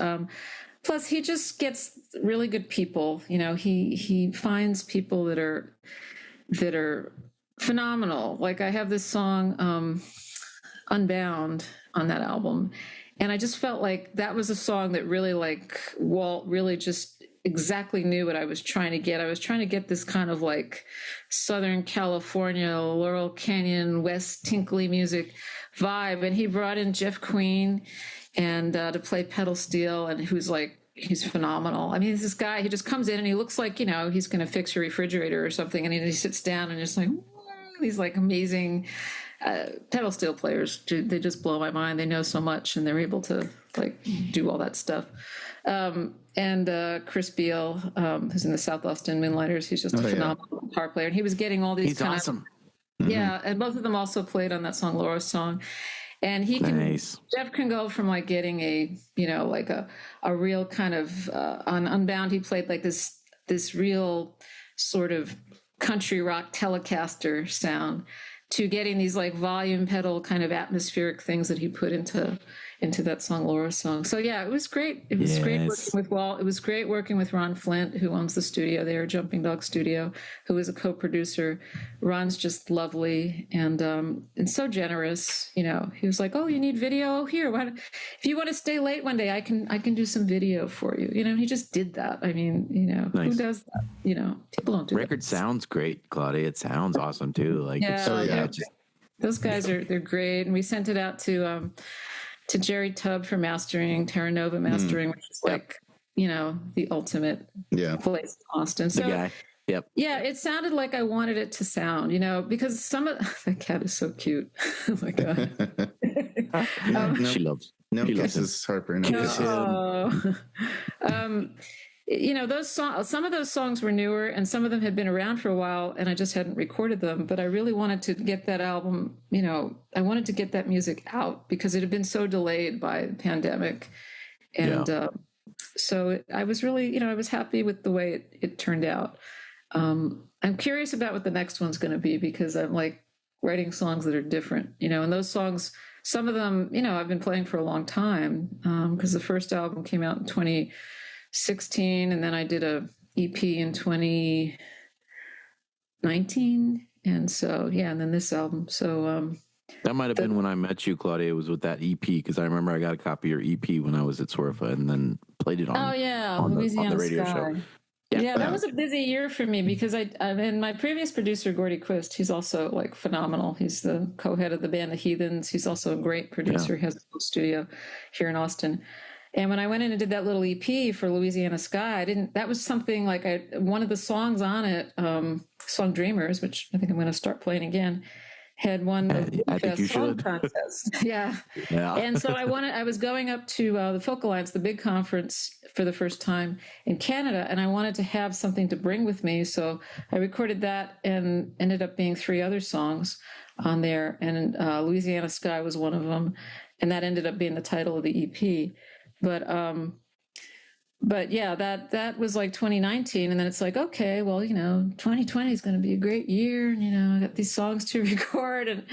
Plus, he just gets really good people. He finds people that are phenomenal. Like I have this song, Unbound, on that album. And I just felt like that was a song that really, like, Walt really just exactly knew what I was trying to get. I was trying to get this kind of like Southern California, Laurel Canyon, West tinkly music vibe. And he brought in Jeff Queen and to play pedal steel, and he's phenomenal. I mean, this guy, he just comes in and he looks like, he's going to fix your refrigerator or something. And he sits down and just like, these like amazing pedal steel players. They just blow my mind. They know so much and they're able to like do all that stuff. And Chris Beal, who's in the South Austin Moonlighters, he's just a phenomenal guitar player. And he was getting all these He's awesome. Yeah, and both of them also played on that song, Laura's song. And he can, Jeff can go from like getting a real kind of, on Unbound, he played like this real sort of country rock Telecaster sound to getting these like volume pedal kind of atmospheric things that he put into that song, Laura's song. So yeah, it was great. It was great working with Walt. It was great working with Ron Flint, who owns the studio there, Jumping Dog Studio, who is a co-producer. Ron's just lovely and so generous. He was like, "Oh, you need video? Here, if you want to stay late one day, I can do some video for you." He just did that. I mean, nice. Who does that? People don't do that. Record sounds great, Claudia. It sounds awesome too. Like those guys they're great, and we sent it out to Jerry Tubb for mastering, Terra Nova mastering, which is like, the ultimate place in Austin. So, the guy. Yep. Yeah, it sounded like I wanted it to sound, because some of that cat is so cute. Oh my God. She loves. No kisses, Harper. No kisses. Those songs, some of those songs were newer and some of them had been around for a while and I just hadn't recorded them, but I really wanted to get that album, I wanted to get that music out because it had been so delayed by the pandemic. And so I was really, I was happy with the way it turned out. I'm curious about what the next one's going to be because I'm like writing songs that are different, and those songs, some of them, I've been playing for a long time because the first album came out in 2016 and then I did a EP in 2019. And so, and then this album. So, that might have been when I met you, Claudia. It was with that EP because I remember I got a copy of your EP when I was at SWRFA and then played it on. Oh yeah, on the radio show. Yeah, that was a busy year for me because I and my previous producer, Gordy Quist, he's also like phenomenal. He's the co-head of the band The Heathens. He's also a great producer. He has a little studio here in Austin. And when I went in and did that little EP for Louisiana Sky, that was something like one of the songs on it, song Dreamers, which I think I'm going to start playing again, had won the best song contest. Yeah. And so I was going up to the Folk Alliance, the big conference for the first time in Canada, and I wanted to have something to bring with me. So I recorded that and ended up being 3 other songs on there. And Louisiana Sky was one of them. And that ended up being the title of the EP. But yeah, that was like 2019, and then it's like, okay, well, 2020 is going to be a great year, and I got these songs to record, and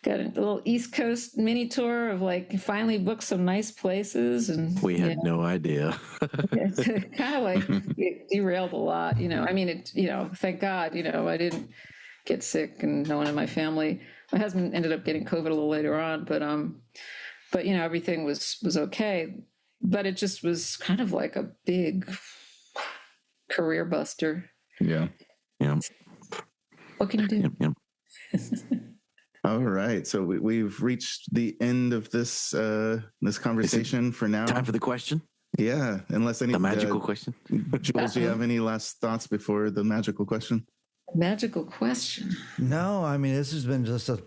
got a little East Coast mini tour of like finally booked some nice places, and we had no idea. it's kind of like it derailed a lot, I mean, thank God, I didn't get sick, and no one in my family. My husband ended up getting COVID a little later on, but everything was okay. But it just was kind of like a big career buster. Yeah. Yeah. What can you do? Yep. All right. So we've reached the end of this this conversation for now. Time for the question? Yeah. Unless any The magical question. Jules, do you have any last thoughts before the magical question? Magical question. No, I mean, this has been just a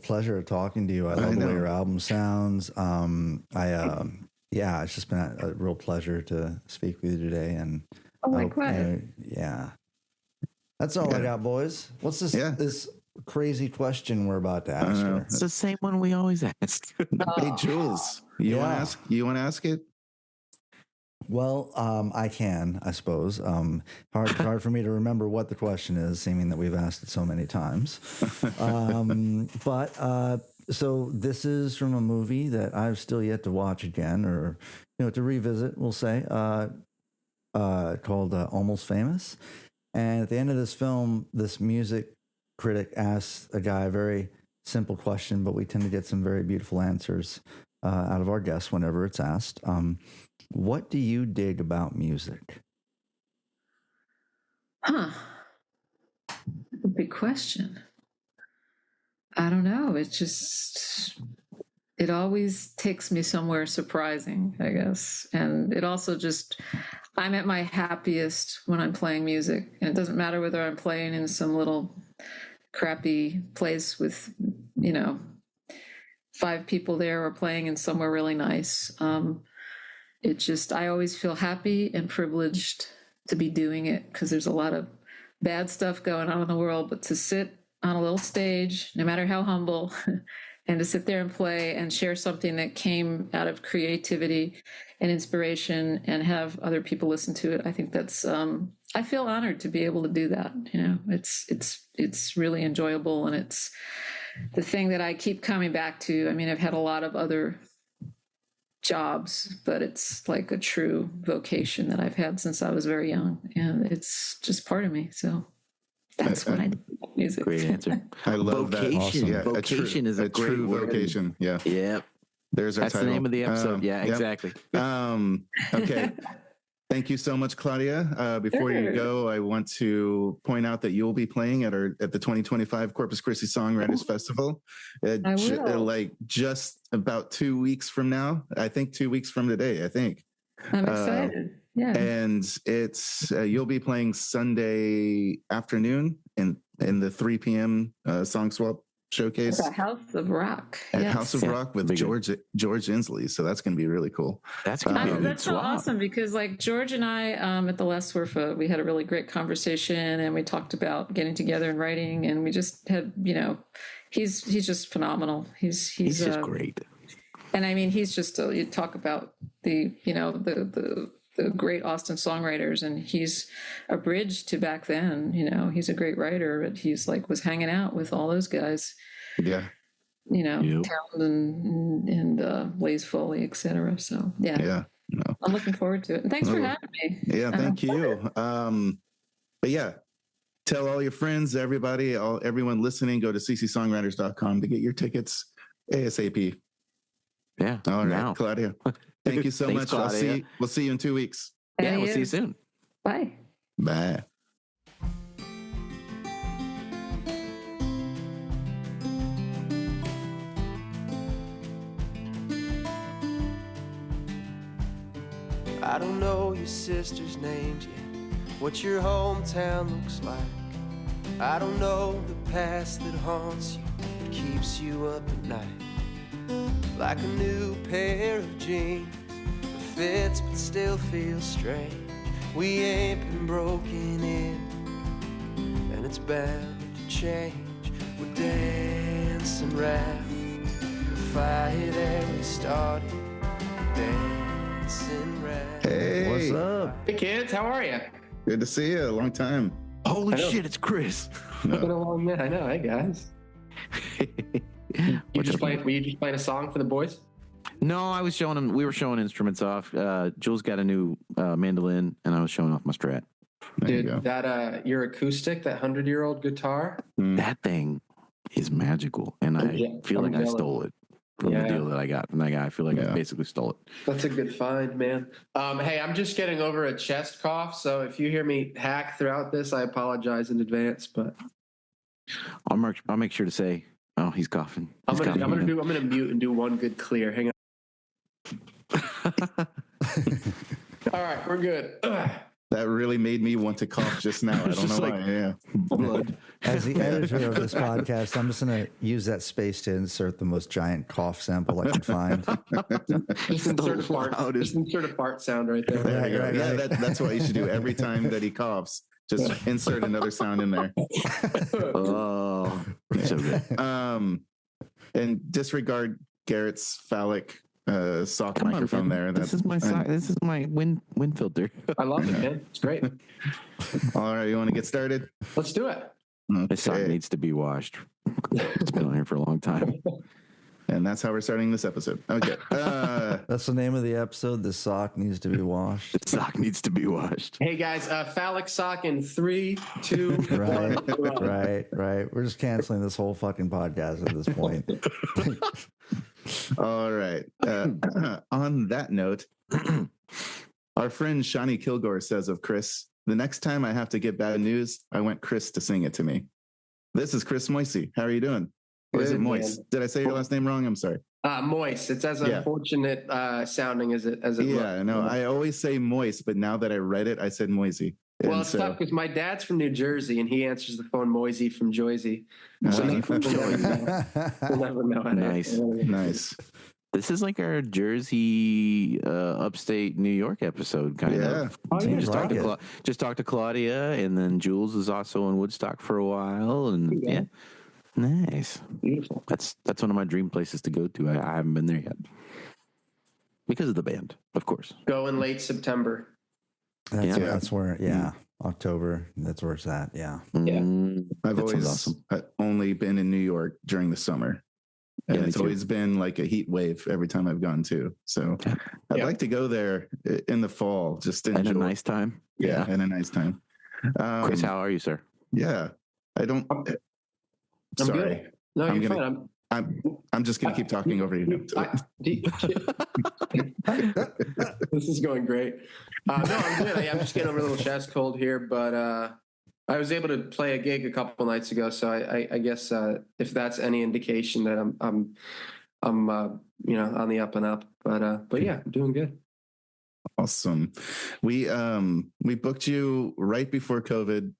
pleasure talking to you. I love the way your album sounds. Yeah, it's just been a real pleasure to speak with you today. And yeah, that's all I got, boys. What's this? This crazy question we're about to ask her? It's the same one we always ask. Hey, Jules, you want to ask? You want to ask it? Well, I can, I suppose. Hard for me to remember what the question is, seeming that we've asked it so many times. So this is from a movie that I've still yet to watch again, or to revisit, we'll say, called Almost Famous. And at the end of this film, this music critic asks a guy a very simple question, but we tend to get some very beautiful answers out of our guests whenever it's asked. What do you dig about music? A big question. I don't know. It always takes me somewhere surprising, I guess. And it also I'm at my happiest when I'm playing music. And it doesn't matter whether I'm playing in some little crappy place with, 5 people there or playing in somewhere really nice. I always feel happy and privileged to be doing it, because there's a lot of bad stuff going on in the world, but to sit on a little stage, no matter how humble, and to sit there and play and share something that came out of creativity and inspiration and have other people listen to it. I think that's, I feel honored to be able to do that. It's really enjoyable. And it's the thing that I keep coming back to. I mean, I've had a lot of other jobs, but it's like a true vocation that I've had since I was very young, and it's just part of me. So that's what I do with music. Great answer. I love vocation. that. Awesome. Vocation is a great true word. Vocation. Yeah. Yep. There's our That's title. the name of the episode. Exactly. Okay. Thank you so much, Claudia. Before you go, I want to point out that you'll be playing at the 2025 Corpus Christi Songwriters Festival. Like just about 2 weeks from now. I think 2 weeks from today. I think. I'm excited. Yeah. And it's you'll be playing Sunday afternoon in the 3 p.m. Song Swap Showcase at House of Rock. At House of Rock with George Ensle. So that's going to be really cool. That's going to be a good That's so awesome, because like George and I at the SWRFA, we had a really great conversation, and we talked about getting together and writing, and we just had, he's just phenomenal. He's just great. And I mean, he's just you talk about the great Austin songwriters, and he's a bridge to back then. He's a great writer, but he's was hanging out with all those guys. Yeah. Town and Blaze Foley, etc. So yeah. No. I'm looking forward to it. And thanks for having me. Yeah, thank you. But yeah, tell all your friends, everybody, everyone listening, go to ccsongwriters.com to get your tickets ASAP. Yeah. All right, now. Claudia. Thank you so much. Claudia. We'll see you in 2 weeks. Yeah, we'll see you soon. Bye. Bye. I don't know your sister's names yet, what your hometown looks like. I don't know the past that haunts you, that keeps you up at night. Like a new pair of jeans that fits but still feels strange. We ain't been broken in, and it's bound to change. We're dancing round the fire that we started. Dance. Hey, What's up? Hey kids, how are you? good to see you. A long time. Holy I know. shit, it's Chris. It's been a long minute. I know. Hey guys. You What's just up, playing? Were you just playing a song for the boys? No, I was showing him. We were showing instruments off. Jules got a new mandolin, and I was showing off my Strat. There you Dude, go. that your acoustic, that 100-year-old guitar. That thing is magical, and I Yeah, feel like I'm I jealous. stole it from Yeah. the deal that I got from that guy. I feel like I basically stole it. That's a good find, man. Hey, I'm just getting over a chest cough, so if you hear me hack throughout this, I apologize in advance. But I'll make sure to say, "Oh, he's coughing." I'm He's gonna coughing. mute and do one good clear. Hang on. All right, we're good. Ugh. That really made me want to cough just now. I don't Just know like- why. Yeah. Blood. As the editor of this podcast, I'm just going to use that space to insert the most giant cough sample I can find. Just insert a fart. loudest. Just insert a fart sound right there. There you go. Right, Yeah, right. that's what you should do every time that he coughs. Just insert another sound in there. Oh, so good. And disregard Garrett's phallic sock Come on, microphone man. there. This is my this is my wind filter. I love it, man. It's great. All right, you want to get started? Let's do it. This sock Okay. needs to be washed. It's been on here for a long time. And that's how we're starting this episode. Okay. That's the name of the episode. The sock needs to be washed. The sock needs to be washed. Hey guys, phallic sock in 3, 2, Right, 1. right. We're just canceling this whole fucking podcast at this point. All right. On that note, our friend Shani Kilgore says of Chris, the next time I have to get bad news, I want Chris to sing it to me. This is Chris Moyse. How are you doing? Or is it Good, Moyse? man. Did I say your last name wrong? I'm sorry. Moist. It's as Yeah. unfortunate sounding as it Yeah, looks. no, I always say Moyse, but now that I read it, I said Moyse. Well, And it's tough because my dad's from New Jersey and he answers the phone Moisey from Joyzy. So we'll never know. Nice. Nice. This is like our Jersey, upstate New York episode, kind Yeah. of. Oh, yeah. Seems like it. Just talked to Claudia, and then Jules is also in Woodstock for a while, and yeah, nice. Beautiful. That's one of my dream places to go to. I haven't been there yet because of the band, of course. Go in late September. That's where, October. That's where it's at. Yeah. Yeah. I've That sounds always awesome. only been in New York during the summer. And Yeah, me it's too. always been like a heat wave every time I've gone to. So Yeah. I'd Yeah. like to go there in the fall, just to And enjoy. a nice time. Yeah, and a nice time. Chris, how are you, sir? Yeah, I don't. I'm Sorry, good. No, I'm you're gonna- fine. I'm just gonna keep talking over you. This is going great. No, I'm good. I'm just getting over a little chest cold here, but I was able to play a gig a couple nights ago, so I guess if that's any indication that I'm on the up and up, but yeah, I'm doing good. Awesome. We booked you right before COVID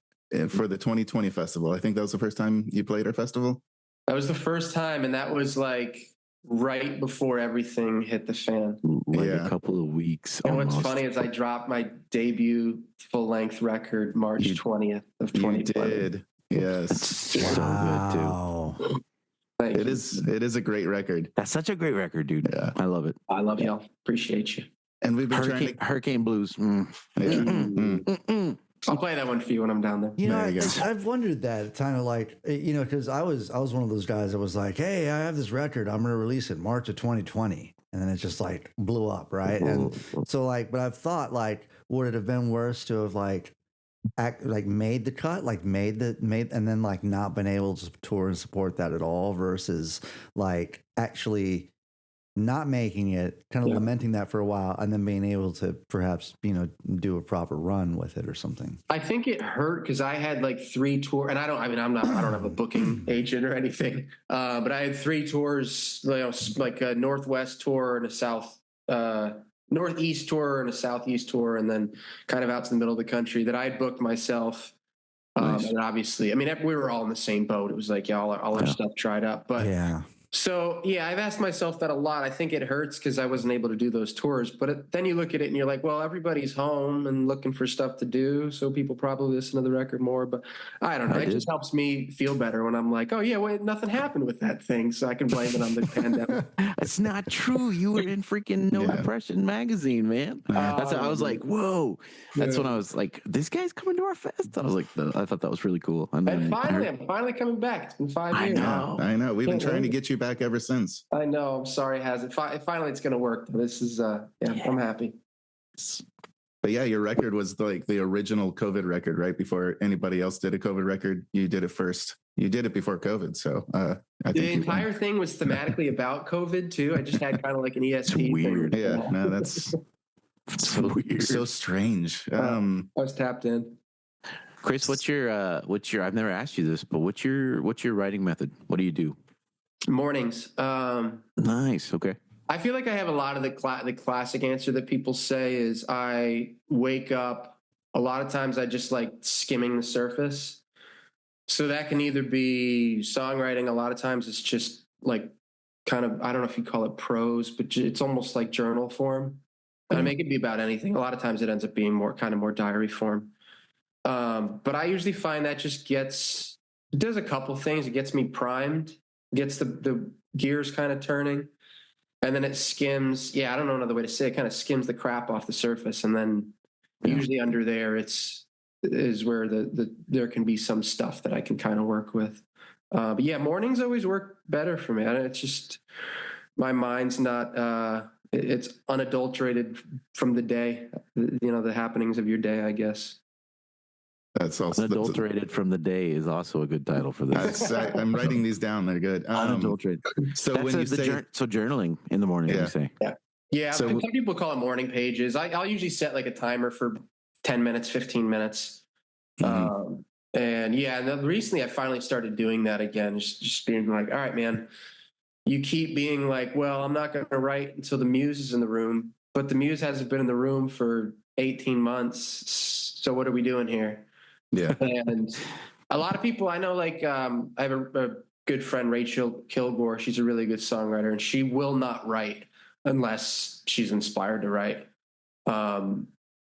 for the 2020 festival. I think that was the first time you played our festival. That was the first time, and that was like right before everything hit the fan. Like Yeah. a couple of weeks. And what's almost. funny is I dropped my debut full-length record March You- 20th of You 2020. did. Yes. That's so good too. Wow. Thank It you. is a great record. That's such a great record, dude. Yeah. I love it. I love y'all. Appreciate you. And we've been Hurricane Blues. Mm. Yeah. Mm-mm. Mm-mm. I'll play that one for you when I'm down there. You know, There you go. I've wondered that kind of like, because I was one of those guys that was like, hey, I have this record. I'm going to release it March of 2020. And then it just like blew up. Right. And so like, but I've thought like, would it have been worse to have made the cut, and then like not been able to tour and support that at all versus like actually not making it, kind of lamenting that for a while, and then being able to perhaps, do a proper run with it or something. I think it hurt because I had like 3 tours, and I don't have a booking agent or anything, but I had 3 tours, like a Northwest tour and a South, Northeast tour and a Southeast tour, and then kind of out to the middle of the country that I had booked myself. Nice. And obviously, I mean, we were all in the same boat. It was like, all our stuff dried up, but Yeah. So yeah, I've asked myself that a lot. I think it hurts because I wasn't able to do those tours. But then you look at it and you're like, well, everybody's home and looking for stuff to do, so people probably listen to the record more. But I don't know. It just helps me feel better when I'm like, oh yeah, wait, nothing happened with that thing, so I can blame it on the pandemic. That's not true. You were in freaking No Depression magazine, man. That's how I was like, whoa. That's when I was like, this guy's coming to our fest. I was like, I thought that was really cool. And finally, I'm finally coming back. It's been 5 years. I know. We've been trying to get you back ever since. I know. I'm sorry, it hasn't. Finally, it's going to work. This is, I'm happy. But yeah, your record was like the original COVID record, right? Before anybody else did a COVID record, you did it first. You did it before COVID. So I think the entire thing was thematically about COVID too. I just had kind of like an ESP. It's weird. thing. Yeah, no, that's so weird. So strange. I was tapped in. Chris, what's your I've never asked you this, but what's your writing method? What do you do? Mornings. Nice. Okay. I feel like I have a lot of the classic answer that people say is I wake up. A lot of times I just like skimming the surface. So that can either be songwriting. A lot of times it's just like kind of, I don't know if you call it prose, but it's almost like journal form. And I make it be about anything. A lot of times it ends up being more diary form. But I usually find that just it does a couple things. It gets me primed, gets the gears kind of turning, and then it skims. Yeah, I don't know another way to say it. Kind of skims the crap off the surface, and then usually under there is where there can be some stuff that I can kind of work with. But yeah, mornings always work better for me. It's just my mind's not. It's unadulterated from the day. The happenings of your day, I guess. That's also Unadulterated from the day is also a good title for this. I'm writing these down. They're good. Unadulterated. So that's when you say journaling in the morning, you say. Yeah. So, some people call it morning pages. I'll usually set like a timer for 10 minutes, 15 minutes. And then recently I finally started doing that again. Just being like, all right, man, you keep being like, well, I'm not going to write until the muse is in the room, but the muse hasn't been in the room for 18 months. So what are we doing here? Yeah. And a lot of people I know, like I have a good friend, Rachel Kilgore. She's a really good songwriter, and she will not write unless she's inspired to write.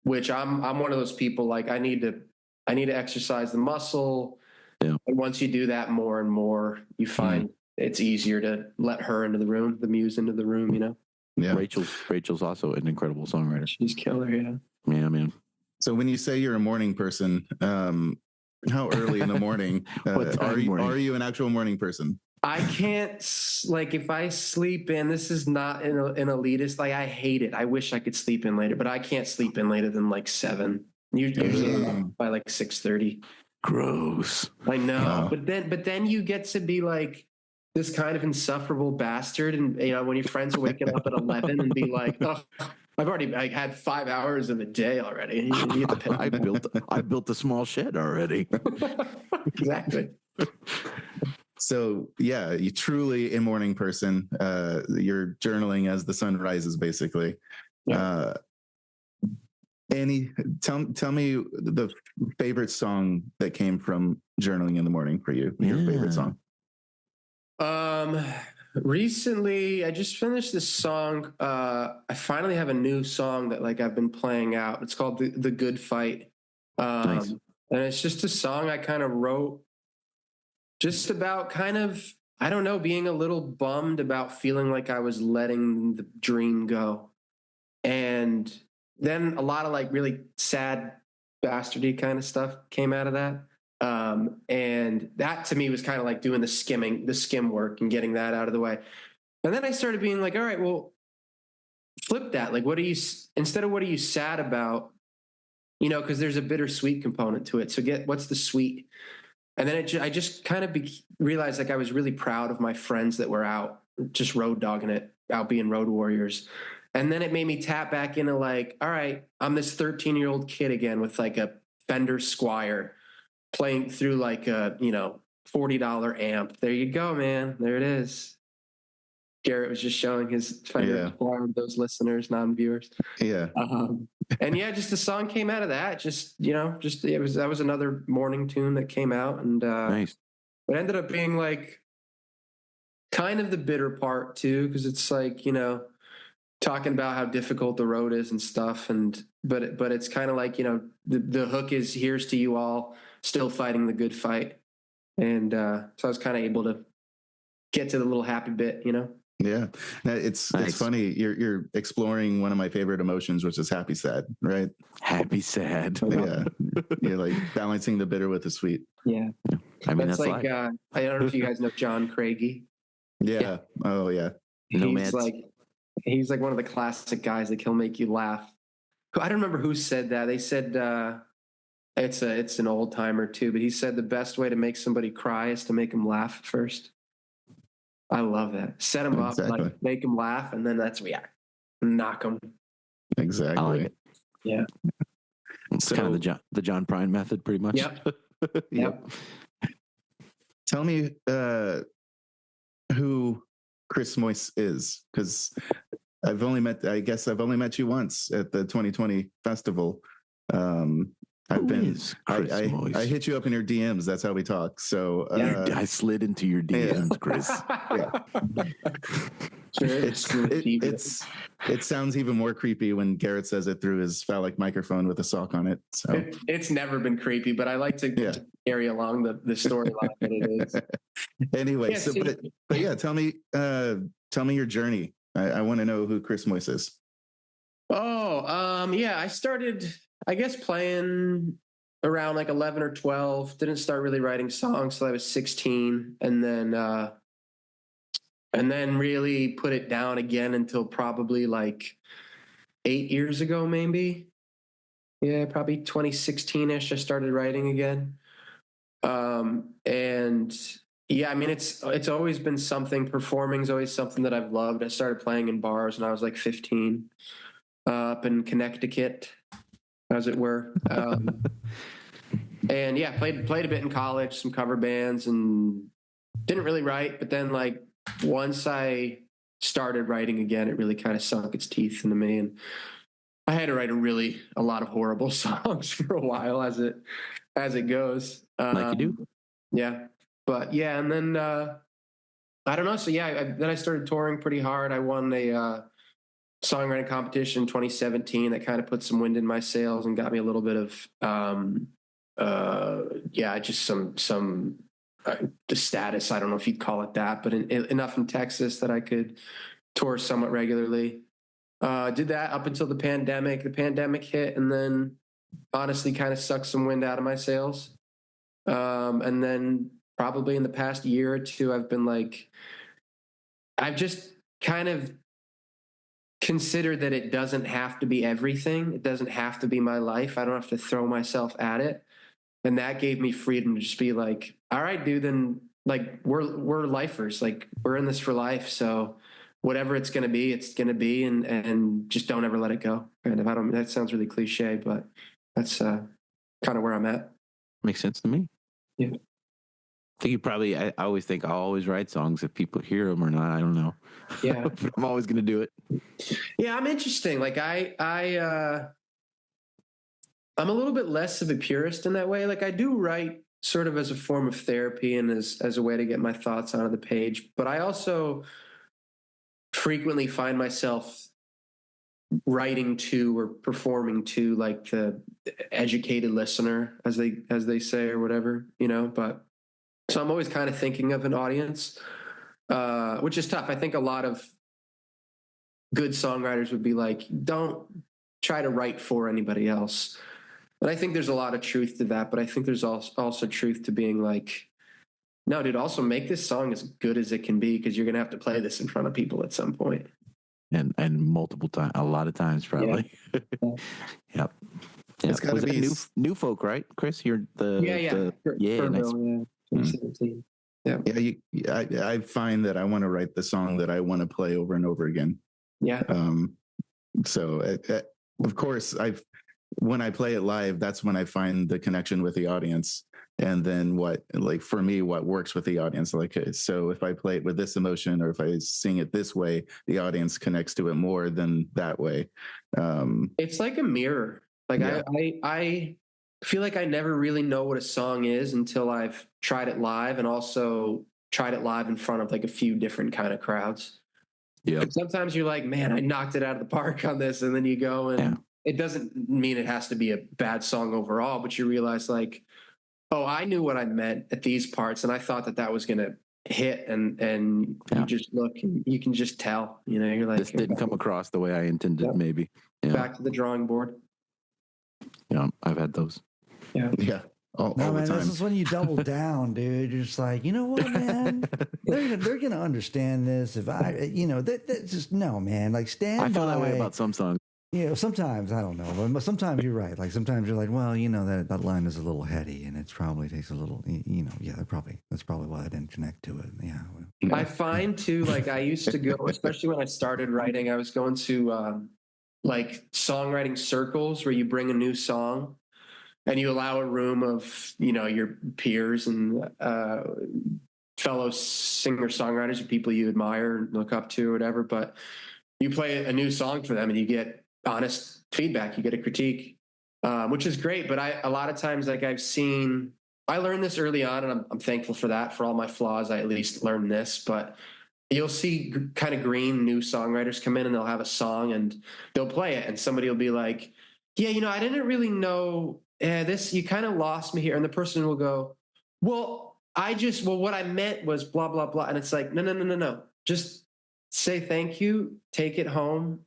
Which I'm one of those people. Like I need to exercise the muscle. Yeah. And once you do that more and more, you find it's easier to let her into the room, the muse into the room. Yeah. Rachel's also an incredible songwriter. She's killer. Yeah. Yeah, man. So when you say you're a morning person, how early in the morning are you an actual morning person? I can't, like, if I sleep in, this is not an elitist, like, I hate it. I wish I could sleep in later, but I can't sleep in later than like 7. Usually by like 6:30. Gross. I know. But then you get to be like this kind of insufferable bastard. And, when your friends are waking up at 11 and be like, oh, I've already had 5 hours of a day already. You get the I built a small shed already. Exactly. So yeah, you truly a morning person. You're journaling as the sun rises, basically. Yeah. Tell me the favorite song that came from journaling in the morning for you. Your favorite song. Recently, I just finished this song. I finally have a new song that like I've been playing out. It's called The Good Fight. Nice. And it's just a song I kind of wrote just about kind of, I don't know, being a little bummed about feeling like I was letting the dream go. And then a lot of like really sad bastardy kind of stuff came out of that. And that to me was kind of like doing the skim work and getting that out of the way. And then I started being like, all right, well, flip that. Like, instead of what are you sad about? Cause there's a bittersweet component to it. So what's the sweet? And then I just kind of realized like I was really proud of my friends that were out just road dogging it, out being road warriors. And then it made me tap back into like, all right, I'm this 13-year-old kid again with like a Fender Squire playing through like a, $40 amp. There you go, man. There it is. Garrett was just showing his Fender Squire to those listeners, non-viewers. Yeah. And just the song came out of that. That was another morning tune that came out, and nice. It ended up being like kind of the bitter part too, because it's like, you know, talking about how difficult the road is and stuff, but it's kind of like, you know, the hook is, here's to you all still fighting the good fight. And so I was kind of able to get to the little happy bit, you know. Yeah, it's funny. You're exploring one of my favorite emotions, which is happy sad, right? Happy sad. Yeah, you're like balancing the bitter with the sweet. Yeah, I mean that's like life. I don't know if you guys know John Craigie. Yeah. Oh yeah. He's like one of the classic guys. Like, he'll make you laugh. I don't remember who said that. They said it's an old timer too, but he said the best way to make somebody cry is to make them laugh first. I love that. Set them up, like make them laugh, and then that's react. Knock them. Exactly. I like it. Yeah. It's kind of the John Prine method, pretty much. Yep. Yep. Tell me who Chris Moyse is, because I've only met you once at the 2020 festival. I hit you up in your DMs. That's how we talk. So I slid into your DMs, Chris. It sounds even more creepy when Garrett says it through his phallic microphone with a sock on it. So it's never been creepy, but I like to carry along the storyline that it is. Anyway, but yeah, tell me your journey. I want to know who Chris Moyse is. I started, I guess, playing around like 11 or 12. Didn't start really writing songs till I was 16, and then really put it down again until probably like 8 years ago, maybe. Yeah, probably 2016-ish. I started writing again, and yeah, I mean, it's always been something. Performing is always something that I've loved. I started playing in bars when I was like 15, up in Connecticut, as it were. And yeah, played a bit in college, some cover bands, and didn't really write. But then, like, once I started writing again, it really kind of sunk its teeth into me, and I had to write a lot of horrible songs for a while, as it goes. Like you do. Yeah, but yeah, and then I don't know. So yeah, then I started touring pretty hard. I won a songwriting competition in 2017 that kind of put some wind in my sails and got me a little bit of just some the status. I don't know if you'd call it that, but enough in Texas that I could tour somewhat regularly. Did that up until the pandemic. The pandemic hit, and then honestly kind of sucked some wind out of my sails. And then probably in the past year or two, I've just kind of considered that it doesn't have to be everything. It doesn't have to be my life. I don't have to throw myself at it. And that gave me freedom to just be like, all right, dude, then like we're lifers. Like, we're in this for life. So whatever it's going to be, it's going to be, and just don't ever let it go. Kind of. That sounds really cliche, but that's kind of where I'm at. Makes sense to me. Yeah. I think I always think I'll always write songs if people hear them or not. I don't know. Yeah. But I'm always going to do it. Yeah, I'm interesting. Like I'm a little bit less of a purist in that way. Like, I do write sort of as a form of therapy and as a way to get my thoughts onto the page. But I also frequently find myself writing to or performing to like the educated listener, as they say, or whatever, you know. But so I'm always kind of thinking of an audience, which is tough. I think a lot of good songwriters would be like, don't try to write for anybody else. And I think there's a lot of truth to that, but I think there's also truth to being like, no, dude, also make this song as good as it can be, because you're going to have to play this in front of people at some point. And multiple times, a lot of times, probably. Yeah. Yep. It's got to be new folk, right, Chris? You're yeah. Nice. 2017. Yeah. I find that I want to write the song that I want to play over and over again. Yeah. So of course, when I play it live, that's when I find the connection with the audience. And then what works with the audience. Like, so if I play it with this emotion, or if I sing it this way, the audience connects to it more than that way. It's like a mirror. Like, yeah. I feel like I never really know what a song is until I've tried it live, and also tried it live in front of like a few different kind of crowds. Yeah. Sometimes you're like, man, I knocked it out of the park on this. And then you go and it doesn't mean it has to be a bad song overall, but you realize like, oh, I knew what I meant at these parts. And I thought that was going to hit. And you just look and you can just tell, you know, you're like, this didn't come across the way I intended, maybe. Yeah. Back to the drawing board. Yeah. I've had those. Yeah. All No, the man, time. this is when you double down, dude. You're just like, you know what, man? they're gonna understand this if I, you know, that just no, man. Like stand. I feel by, that way about some songs. You know, sometimes I don't know, but sometimes you're right. Like sometimes you're like, well, you know, that line is a little heady, and it's probably takes a little, you know, that's probably why I didn't connect to it. Yeah. I find too, like I used to go, especially when I started writing, I was going to like songwriting circles where you bring a new song. And you allow a room of, you know, your peers and fellow singer-songwriters or people you admire and look up to or whatever. But you play a new song for them and you get honest feedback. You get a critique, which is great. But a lot of times, like I learned this early on, and I'm thankful for that. For all my flaws, I at least learned this. But you'll see kind of green new songwriters come in and they'll have a song and they'll play it. And somebody will be like, yeah, you know, I didn't really know this, you kind of lost me here. And the person will go, well, what I meant was blah, blah, blah. And it's like, no. Just say thank you, take it home,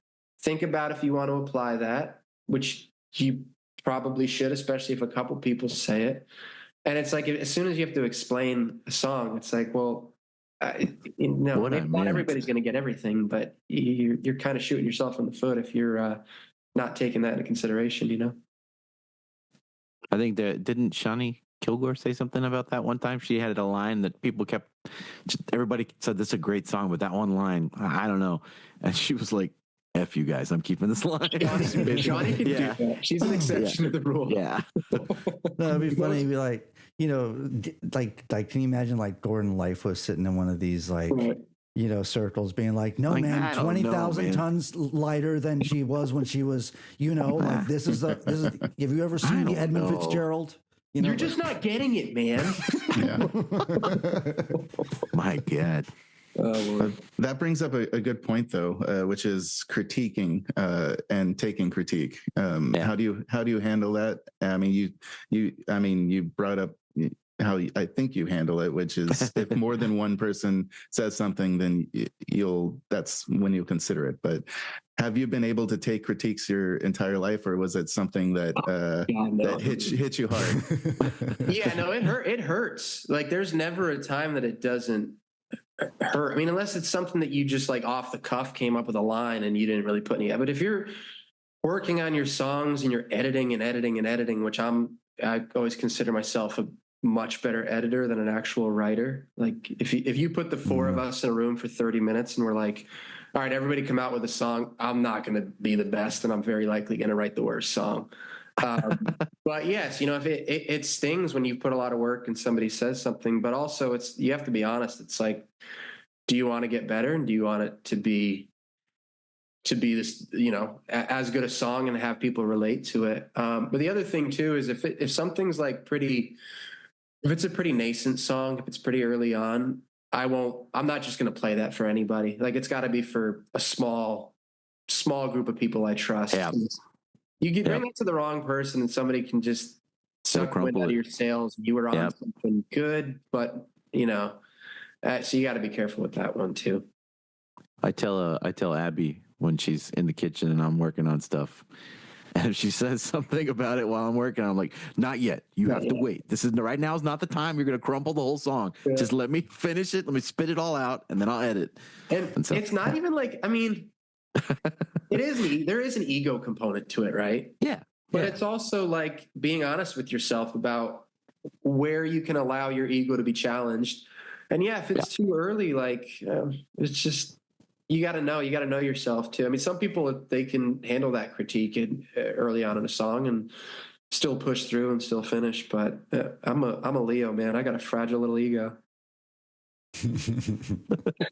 think about if you want to apply that, which you probably should, especially if a couple people say it. And it's like, as soon as you have to explain a song, it's like, well, not everybody's going to get everything, but you're kind of shooting yourself in the foot if you're not taking that into consideration, you know? I think didn't Shani Kilgore say something about that one time? She had a line that everybody said this is a great song, but that one line, I don't know. And she was like, F you guys, I'm keeping this line. Shani can do that. She's an exception to the rule. Yeah. No, it'd be funny. It'd be like, you know, like can you imagine like Gordon Lightfoot sitting in one of these like, you know, circles being like, no, like, man, 20,000 tons lighter than she was when she was, you know, like this is, have you ever seen the Edmund Fitzgerald? You know, you're just not getting it, man. My God. That brings up a good point though, which is critiquing and taking critique. How do you handle that? I mean, you brought up how I think you handle it, which is if more than one person says something, then that's when you'll consider it. But have you been able to take critiques your entire life, or was it something that that hit you hard? Yeah, no, it hurts. Like there's never a time that it doesn't hurt. I mean, unless it's something that you just like off the cuff came up with a line and you didn't really put any. But if you're working on your songs and you're editing, which I always consider myself a much better editor than an actual writer. Like if you put the four of us in a room for 30 minutes and we're like, all right, everybody come out with a song, I'm not going to be the best and I'm very likely going to write the worst song. But yes, you know, if it stings when you put a lot of work and somebody says something, but also you have to be honest. It's like, do you want to get better? And do you want it to be this, you know, as good a song and have people relate to it? But the other thing too, is if something's like if it's a pretty nascent song, if it's pretty early on, I'm not just going to play that for anybody. Like it's got to be for a small group of people I trust. Yeah. You bring it to the wrong person and somebody can just suck wind out of your sails. You were on something good, but you know, so you got to be careful with that one too. I tell Abby when she's in the kitchen and I'm working on stuff, and if she says something about it while I'm working, I'm like, not yet. You have to wait. Right now is not the time. You're going to crumple the whole song. Yeah. Just let me finish it. Let me spit it all out, and then I'll edit. And so, it's not even like, I mean, there is an ego component to it, right? Yeah. But it's also like being honest with yourself about where you can allow your ego to be challenged. And if it's too early, like it's just, you got to know yourself too. I mean, some people, they can handle that critique early on in a song and still push through and still finish. But I'm a Leo, man. I got a fragile little ego.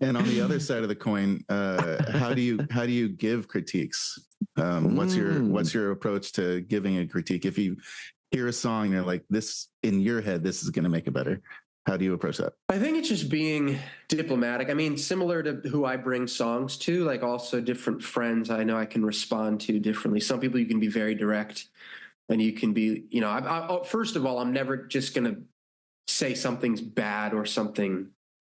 And on the other side of the coin, how do you give critiques? What's your approach to giving a critique? If you hear a song, you're like, this in your head, this is going to make it better. How do you approach that? I think it's just being diplomatic. I mean, similar to who I bring songs to, like also different friends I know I can respond to differently. Some people you can be very direct, and you can be, you know, first of all, I'm never just going to say something's bad or something.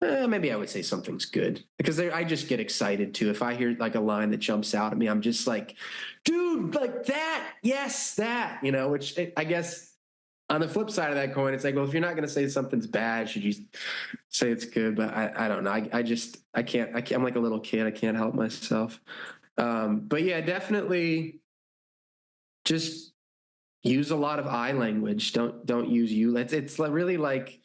Maybe I would say something's good, because I just get excited too. If I hear like a line that jumps out at me, I'm just like, dude, like that. Yes, that, you know, which I guess on the flip side of that coin, it's like, well, if you're not going to say something's bad, should you say it's good? But I don't know. I can't, I'm like a little kid. I can't help myself. But yeah, definitely just use a lot of I language. Don't use you. It's really like,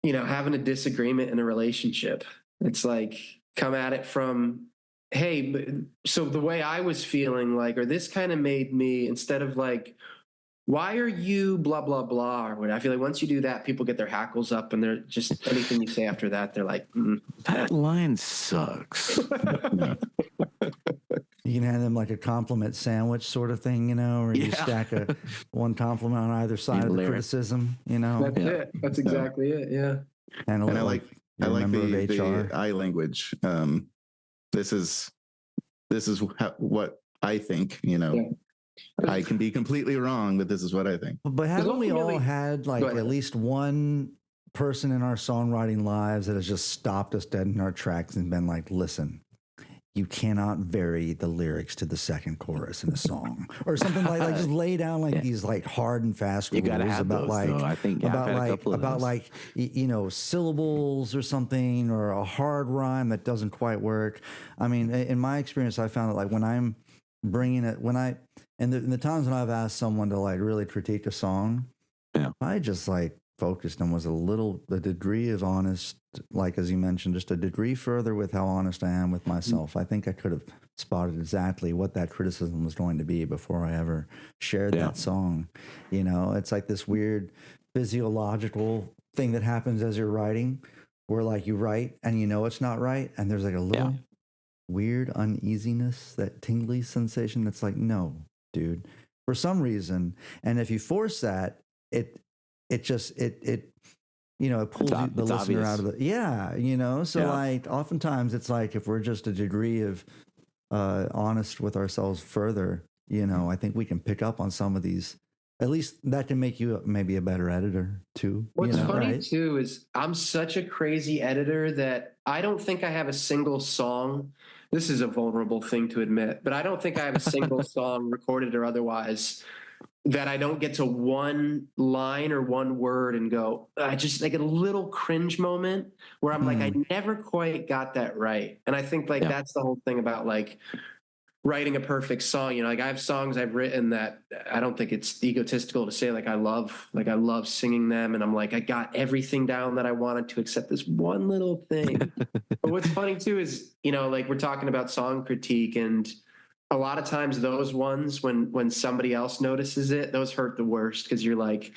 you know, having a disagreement in a relationship. It's like, come at it from, hey, so the way I was feeling, like, or this kind of made me, instead of like, why are you blah, blah, blah, or whatever. I feel like once you do that, people get their hackles up, and they're just, anything you say after that, they're like, that line sucks. You can hand them like a compliment sandwich sort of thing, you know, or you stack one compliment on either side of the criticism, you know. That's it. That's exactly it. Yeah. And I like the I language. This is what I think, you know. Yeah. I can be completely wrong, but this is what I think. But haven't we all had like at least one person in our songwriting lives that has just stopped us dead in our tracks and been like, listen, you cannot vary the lyrics to the second chorus in a song, or something like just lay down like these like hard and fast rules about you know, syllables or something, or a hard rhyme that doesn't quite work. I mean, in my experience, I found that like when I'm bringing it, in the times when I've asked someone to like really critique a song, I just like focused and was a degree of honest, like as you mentioned, just a degree further with how honest I am with myself. I think I could have spotted exactly what that criticism was going to be before I ever shared that song. You know, it's like this weird physiological thing that happens as you're writing, where like you write and you know it's not right, and there's like a little weird uneasiness, that tingly sensation that's like, no, dude, for some reason. And if you force that, it you know, it pulls the listener obvious. Out of the, you know, so like oftentimes it's like, if we're just a degree of honest with ourselves further, you know, I think we can pick up on some of these. At least that can make you maybe a better editor too. What's funny too is I'm such a crazy editor that I don't think I have a single song. This is a vulnerable thing to admit, but I don't think I have a single song, recorded or otherwise, that I don't get to one line or one word and go, I just like a little cringe moment where I'm like, I never quite got that right. And I think like that's the whole thing about like writing a perfect song. You know, like I have songs I've written that I don't think it's egotistical to say like I love singing them, and I'm like, I got everything down that I wanted to except this one little thing. But what's funny too is, you know, like we're talking about song critique, and a lot of times those ones, when somebody else notices it, those hurt the worst, because you're like,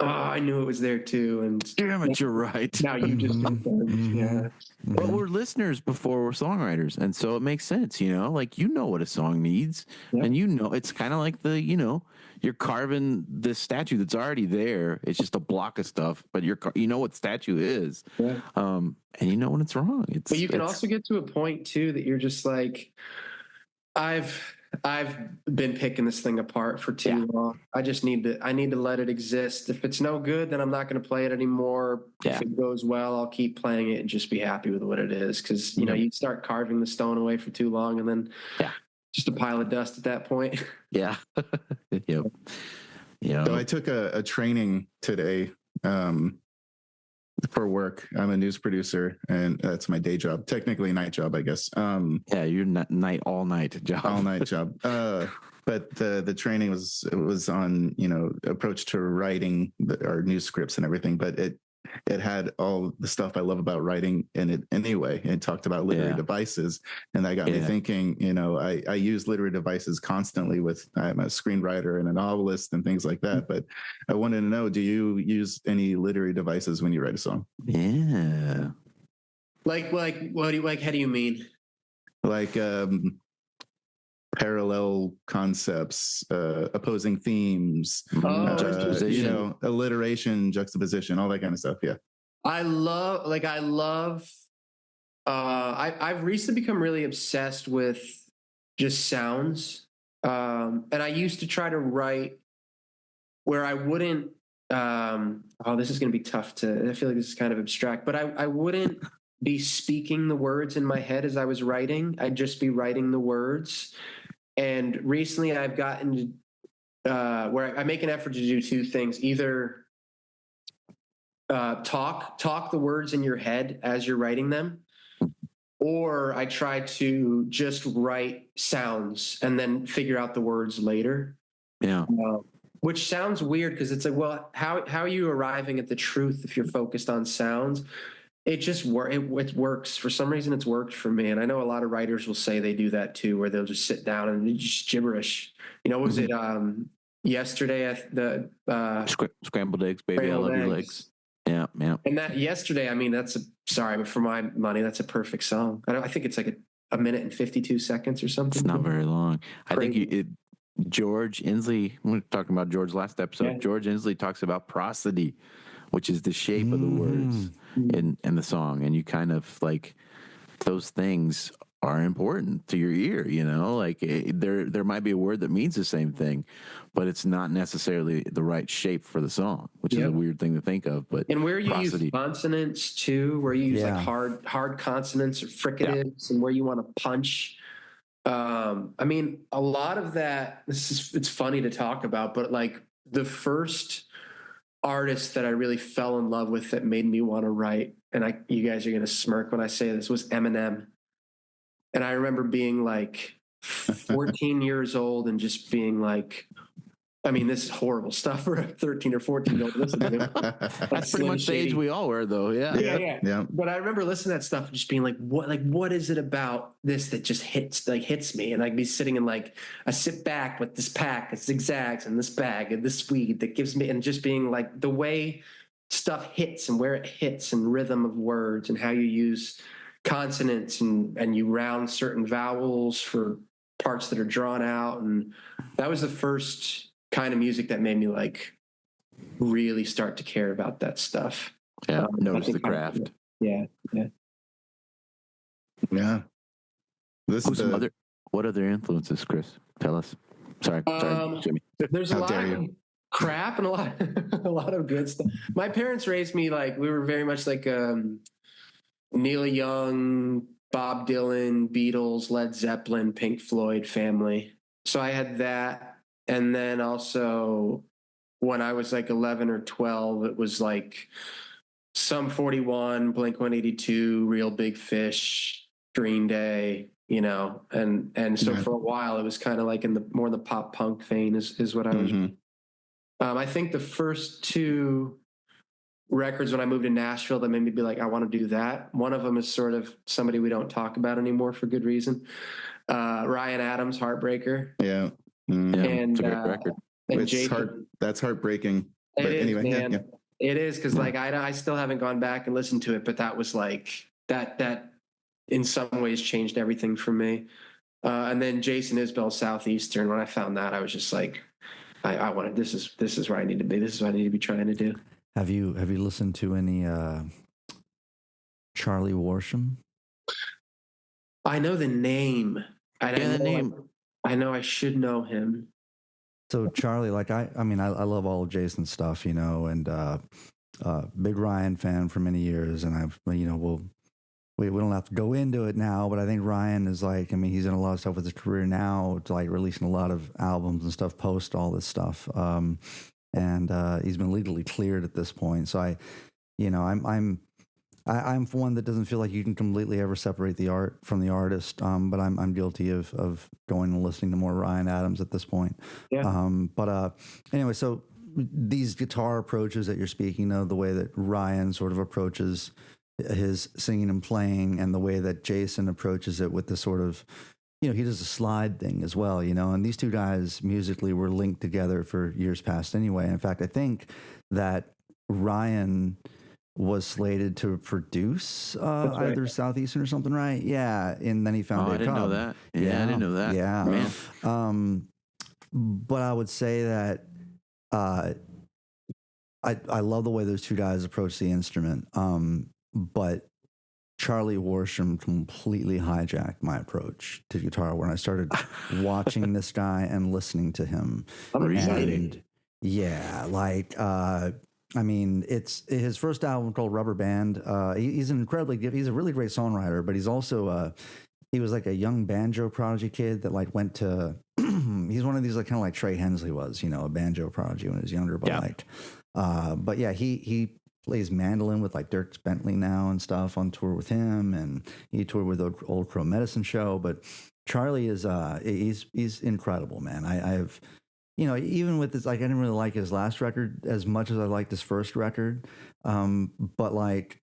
oh, I knew it was there too. And damn it, you're right. Now you just But we're listeners before we're songwriters, and so it makes sense, you know, like, you know what a song needs, and you know, it's kind of like you know, you're carving this statue that's already there. It's just a block of stuff, but you know what statue is, and you know when it's wrong. But you can also get to a point too that you're just like, I've been picking this thing apart for too long. I need to let it exist. If it's no good, then I'm not going to play it anymore. If it goes well, I'll keep playing it and just be happy with what it is. Because, you know, you start carving the stone away for too long, and then just a pile of dust at that point. Yeah. Yep. Yeah. So I took a training today for work. I'm a news producer, and that's my day job. Technically a night job, I guess. You're all night job. But the training was on, you know, approach to writing our news scripts and everything. But it had all the stuff I love about writing in it anyway. It talked about literary devices, and that got me thinking, you know, I use literary devices constantly I'm a screenwriter and a novelist and things like that. But I wanted to know, do you use any literary devices when you write a song? Yeah. Like what do you, like, how do you mean? Like parallel concepts, opposing themes, you know, alliteration, juxtaposition, all that kind of stuff. Yeah. I love. I've recently become really obsessed with just sounds, and I used to try to write where I wouldn't. This is going to be tough to. I feel like this is kind of abstract, but I wouldn't be speaking the words in my head as I was writing. I'd just be writing the words. And recently, I've gotten where I make an effort to do two things: either talk the words in your head as you're writing them, or I try to just write sounds and then figure out the words later. Yeah. Which sounds weird because it's like, well, how are you arriving at the truth if you're focused on sounds? It just it works. For some reason, it's worked for me. And I know a lot of writers will say they do that too, where they'll just sit down and just gibberish. Was it yesterday? Scrambled eggs, baby. I love your legs. Yeah. And that yesterday, I mean, but for my money, that's a perfect song. I think it's like a minute and 52 seconds or something. It's not very long. Crazy. I think George Ensle, we were talking about George last episode. Yeah. George Ensle talks about prosody, which is the shape of the words in the song. And you kind of like those things are important to your ear, like there might be a word that means the same thing, but it's not necessarily the right shape for the song, which is a weird thing to think of. But and where you prosody. use consonants too, where you use like hard consonants or fricatives, and where you want to punch. I mean, a lot of that. It's funny to talk about, but like the first artist that I really fell in love with that made me want to write, and you guys are going to smirk when I say this, was Eminem. And I remember being like 14 years old and just being like, I mean, this is horrible stuff for a 13 or 14-year-old listening to. That's pretty much the age we all were, though. Yeah. But I remember listening to that stuff and just being like, what is it about this that just hits me? And I'd be sitting in like, I sit back with this pack of zigzags and this bag and this weed that gives me, and just being like the way stuff hits and where it hits and rhythm of words and how you use consonants and you round certain vowels for parts that are drawn out. And that was the first kind of music that made me like really start to care about that stuff. Yeah, notice the craft. Yeah. What other influences, Chris? Tell us. Sorry, Jimmy. There's a lot of crap and a lot of good stuff. My parents raised me like we were very much like Neil Young, Bob Dylan, Beatles, Led Zeppelin, Pink Floyd family. So I had that. And then also when I was like 11 or 12, it was like Sum 41, Blink-182, Real Big Fish, Green Day, and so for a while it was kind of like in the more the pop punk vein is what I was. I think the first two records when I moved to Nashville that made me be like, I want to do that. One of them is sort of somebody we don't talk about anymore for good reason. Ryan Adams, Heartbreaker. Yeah. And it's a great record. That's heartbreaking. But anyway, man. It is because like I still haven't gone back and listened to it, but that was like that in some ways changed everything for me. And then Jason Isbell, Southeastern. When I found that, I was just like, I wanted this is where I need to be. This is what I need to be trying to do. Have you listened to any Charlie Worsham? I know the name. I know I should know him. So Charlie, like I mean, I love all of Jason's stuff, and big Ryan fan for many years, and we don't have to go into it now, but I think Ryan is like, I mean, he's in a lot of stuff with his career now, to like releasing a lot of albums and stuff post all this stuff. And he's been legally cleared at this point. So I'm one that doesn't feel like you can completely ever separate the art from the artist. But I'm guilty of going and listening to more Ryan Adams at this point. Yeah. Anyway, so these guitar approaches that you're speaking of, the way that Ryan sort of approaches his singing and playing, and the way that Jason approaches it with the sort of, he does a slide thing as well, and these two guys musically were linked together for years past anyway. In fact, I think that Ryan was slated to produce either Southeastern or something, right? Yeah. And then he found I didn't know that. Yeah, I didn't know that. Yeah. Man. But I would say that I love the way those two guys approach the instrument. But Charlie Worsham completely hijacked my approach to guitar when I started watching this guy and listening to him. I'm excited. And yeah, like, I mean, it's his first album called Rubber Band. He's an incredibly gifted, he's a really great songwriter, but he's also, he was like a young banjo prodigy kid that like went to, he's one of these like kind of like Trey Hensley was, you know, a banjo prodigy when he was younger, but yeah, he plays mandolin with like Dirk Bentley now and stuff on tour with him, and he toured with Old Crow Medicine Show. But Charlie is he's incredible, man. I've you know, even with this, like I didn't really like his last record as much as I liked his first record, but like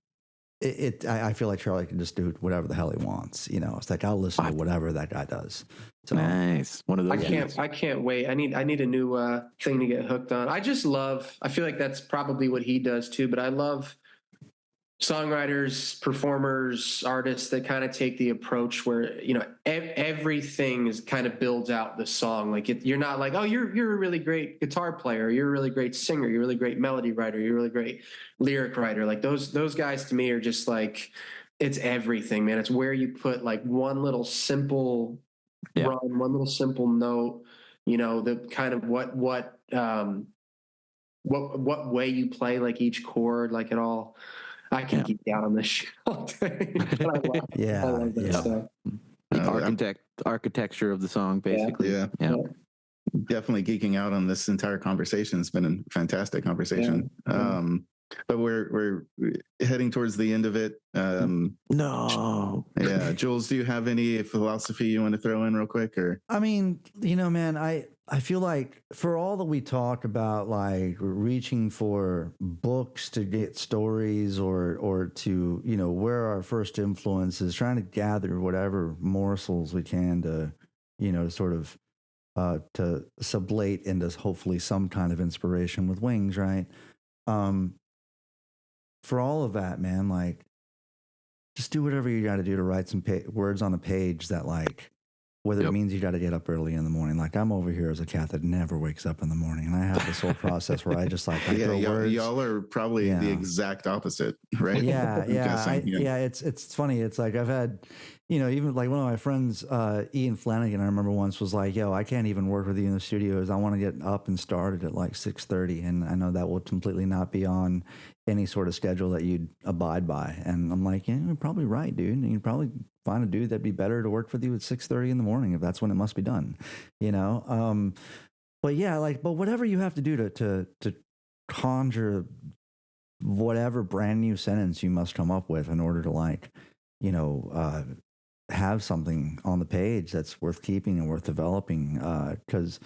I feel like Charlie can just do whatever the hell he wants. You know, it's like I'll listen to whatever that guy does. So nice. One of those. I can't wait. I need a new thing to get hooked on. I feel like that's probably what he does too, but I love songwriters, performers, artists that kind of take the approach where, you know, everything is kind of builds out the song. Like you're not like, oh, you're a really great guitar player, you're a really great singer, you're a really great melody writer, you're a really great lyric writer. Like those guys to me are just like, it's everything, man. It's where you put like one little simple run, one little simple note, you know, the kind of what way you play like each chord, like it all. I can geek out on this shit all day. I love that stuff. The architecture of the song, basically. Yeah. Definitely geeking out on this entire conversation. It's been a fantastic conversation. But we're heading towards the end of it. No. Yeah. Jules, do you have any philosophy you want to throw in real quick? Or I mean, you know, man, I feel like for all that we talk about, like reaching for books to get stories or to, you know, where our first influence is, trying to gather whatever morsels we can to, you know, sort of to sublate into hopefully some kind of inspiration with wings, right? For all of that, man, like just do whatever you got to do to write some words on a page that, like, whether it means you got to get up early in the morning. Like I'm over here as a cat that never wakes up in the morning, and I have this whole process where I just like throw words. Y'all are probably the exact opposite, right? Yeah. It's funny. It's like I've had, you know, even like one of my friends, Ian Flanagan, I remember once was like, "Yo, I can't even work with you in the studios. I want to get up and started at like 6:30, and I know that will completely not be on any sort of schedule that you'd abide by." And I'm like, "Yeah, you're probably right, dude. And you'd probably find a dude that'd be better to work with you at 6:30 in the morning if that's when it must be done, you know." But yeah, like, but whatever you have to do to conjure whatever brand new sentence you must come up with in order to, like, you know, have something on the page that's worth keeping and worth developing. Because,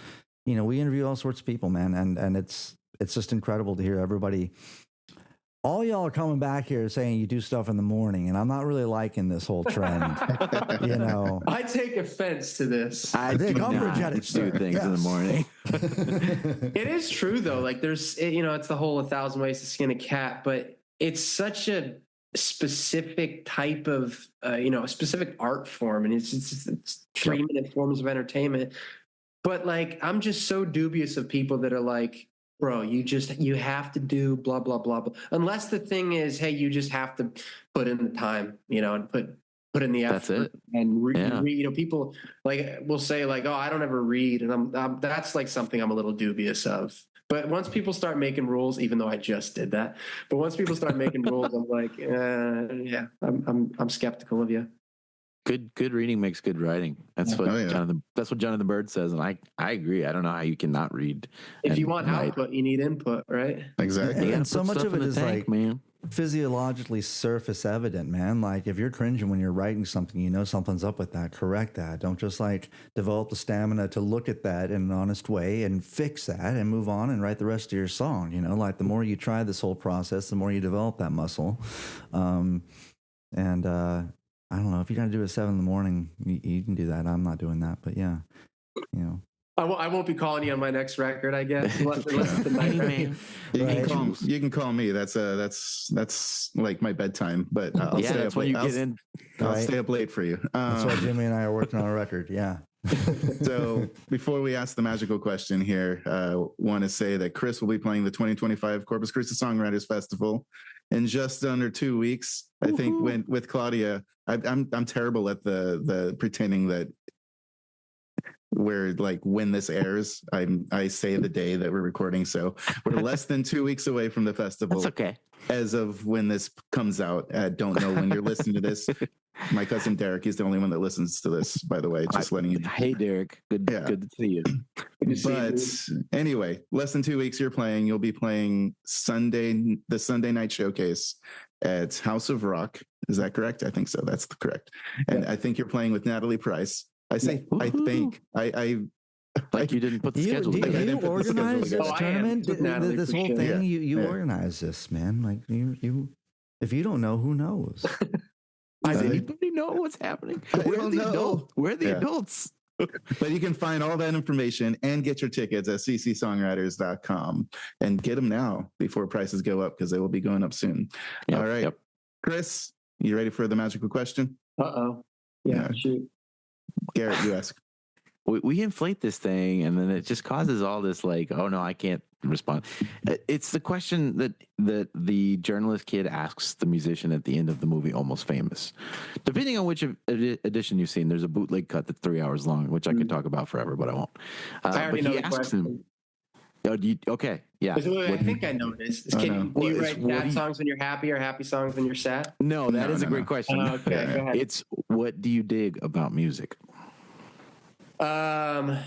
you know, we interview all sorts of people, man, and it's just incredible to hear everybody. All y'all are coming back here saying you do stuff in the morning, and I'm not really liking this whole trend. You know, I take offense to this. I do not do things in the morning. It is true though. Like there's, you know, it's the whole 1,000 ways to skin a cat, but it's such a specific type of, you know, a specific art form, and it's 3-minute forms of entertainment. But like, I'm just so dubious of people that are like, bro, you have to do blah, blah, blah, blah. Unless the thing is, hey, you just have to put in the time, you know, and put in the effort. That's it. And read, you know, people like will say like, oh, I don't ever read. And I'm that's like something I'm a little dubious of. But once people start making rules, even though I just did that, but once people start making rules, I'm like, yeah, I'm skeptical of you. Good reading makes good writing. That's what Jonathan Bird says, and I agree. I don't know how you cannot read. If you want output, you need input, right? Exactly. And so much of it is tank, like, man, physiologically surface evident, man. Like if you're cringing when you're writing something, you know something's up with that. Correct that. Don't just like develop the stamina to look at that in an honest way and fix that and move on and write the rest of your song. You know, like the more you try this whole process, the more you develop that muscle. I don't know, if you got to do it at 7 in the morning, you can do that. I'm not doing that, but yeah, you know. I won't be calling you on my next record, I guess. Unless it's the night, man. You can call me. That's like my bedtime. But I'll stay that's up when late. you get in. I'll stay up late for you. That's why Jimmy and I are working on a record. Yeah. So before we ask the magical question here, want to say that Chris will be playing the 2025 Corpus Christi Songwriters Festival in just under 2 weeks. I think with Claudia, I'm terrible at the pretending that we're like when this airs. I say the day that we're recording, so we're less than 2 weeks away from the festival. That's okay. As of when this comes out, I don't know when you're listening to this. My cousin Derrick, he's the only one that listens to this, by the way. Just letting you know. Hey, Derrick. Good to see you. But anyway, less than 2 weeks you're playing. You'll be playing the Sunday night showcase at House of Rock. Is that correct? I think so. That's correct. And I think you're playing with Natalie Price. I say, I think. Like you didn't put the schedule together. You organize this tournament? This whole thing, sure. you organize this, man. Like you, if you don't know, who knows? Does anybody know what's happening? Where are the adults? But you can find all that information and get your tickets at ccsongwriters.com and get them now before prices go up, because they will be going up soon. Yep, all right. Yep. Chris, you ready for the magical question? Yeah, shoot. Garrett, you ask. We inflate this thing, and then it just causes all this like, oh no, I can't respond. It's the question that the journalist kid asks the musician at the end of the movie, Almost Famous. Depending on which edition you've seen, there's a bootleg cut that's 3 hours long, which I could talk about forever, but I won't. I already know the question. Okay, yeah. I think I know this. Do you write sad songs when you're happy or happy songs when you're sad? No, that is a great question. Okay, go ahead. It's what do you dig about music? I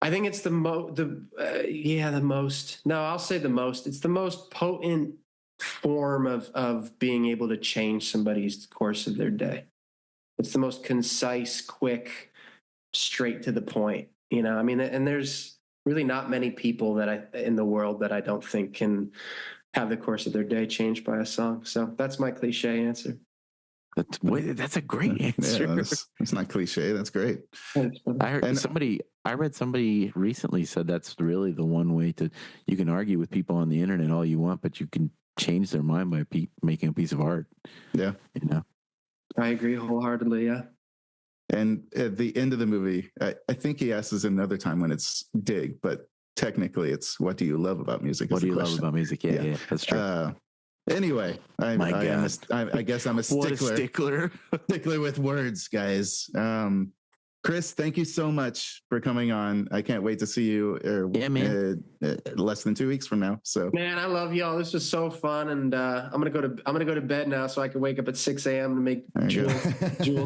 think it's the most. No, I'll say the most. It's the most potent form of being able to change somebody's course of their day. It's the most concise, quick, straight to the point. I mean, and there's really not many people in the world that I don't think can have the course of their day changed by a song. So that's my cliche answer. That's a great answer. Yeah, it's not cliche. That's great. I read somebody recently said that's really the one way you can argue with people on the internet all you want, but you can change their mind by making a piece of art. Yeah. I agree wholeheartedly. Yeah. And at the end of the movie, I think he asks us another time when it's dig, but technically it's what do you love about music? What do you love about music? Yeah, that's true. Anyway, I guess I'm a stickler. What a stickler. Stickler with words, guys. Chris, thank you so much for coming on. I can't wait to see you less than 2 weeks from now. So man, I love y'all. This was so fun, and I'm gonna go to bed now so I can wake up at 6 a.m. to make Jules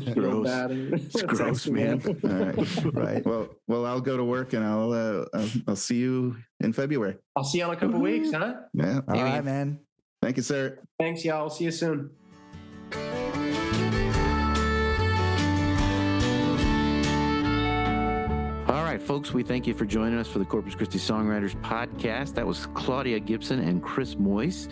feel bad. It's gross, man. All right. Well, I'll go to work, and I'll see you in February. I'll see you in a couple weeks, huh? Yeah. All right, man. Thank you, sir. Thanks, y'all. I'll see you soon. All right, folks, we thank you for joining us for the Corpus Christi Songwriters podcast. That was Claudia Gibson and Chris Moyse.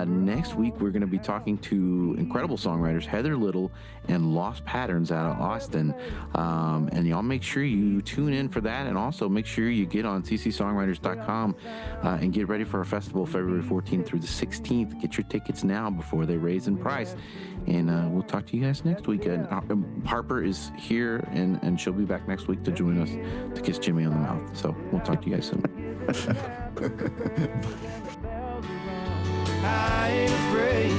Next week, we're going to be talking to incredible songwriters, Heather Little and Lost Patterns out of Austin. And y'all make sure you tune in for that. And also make sure you get on ccsongwriters.com and get ready for our festival February 14th through the 16th. Get your tickets now before they raise in price. And we'll talk to you guys next week. And Harper is here, and she'll be back next week to join us to kiss Jimmy on the mouth. So we'll talk to you guys soon. I ain't afraid.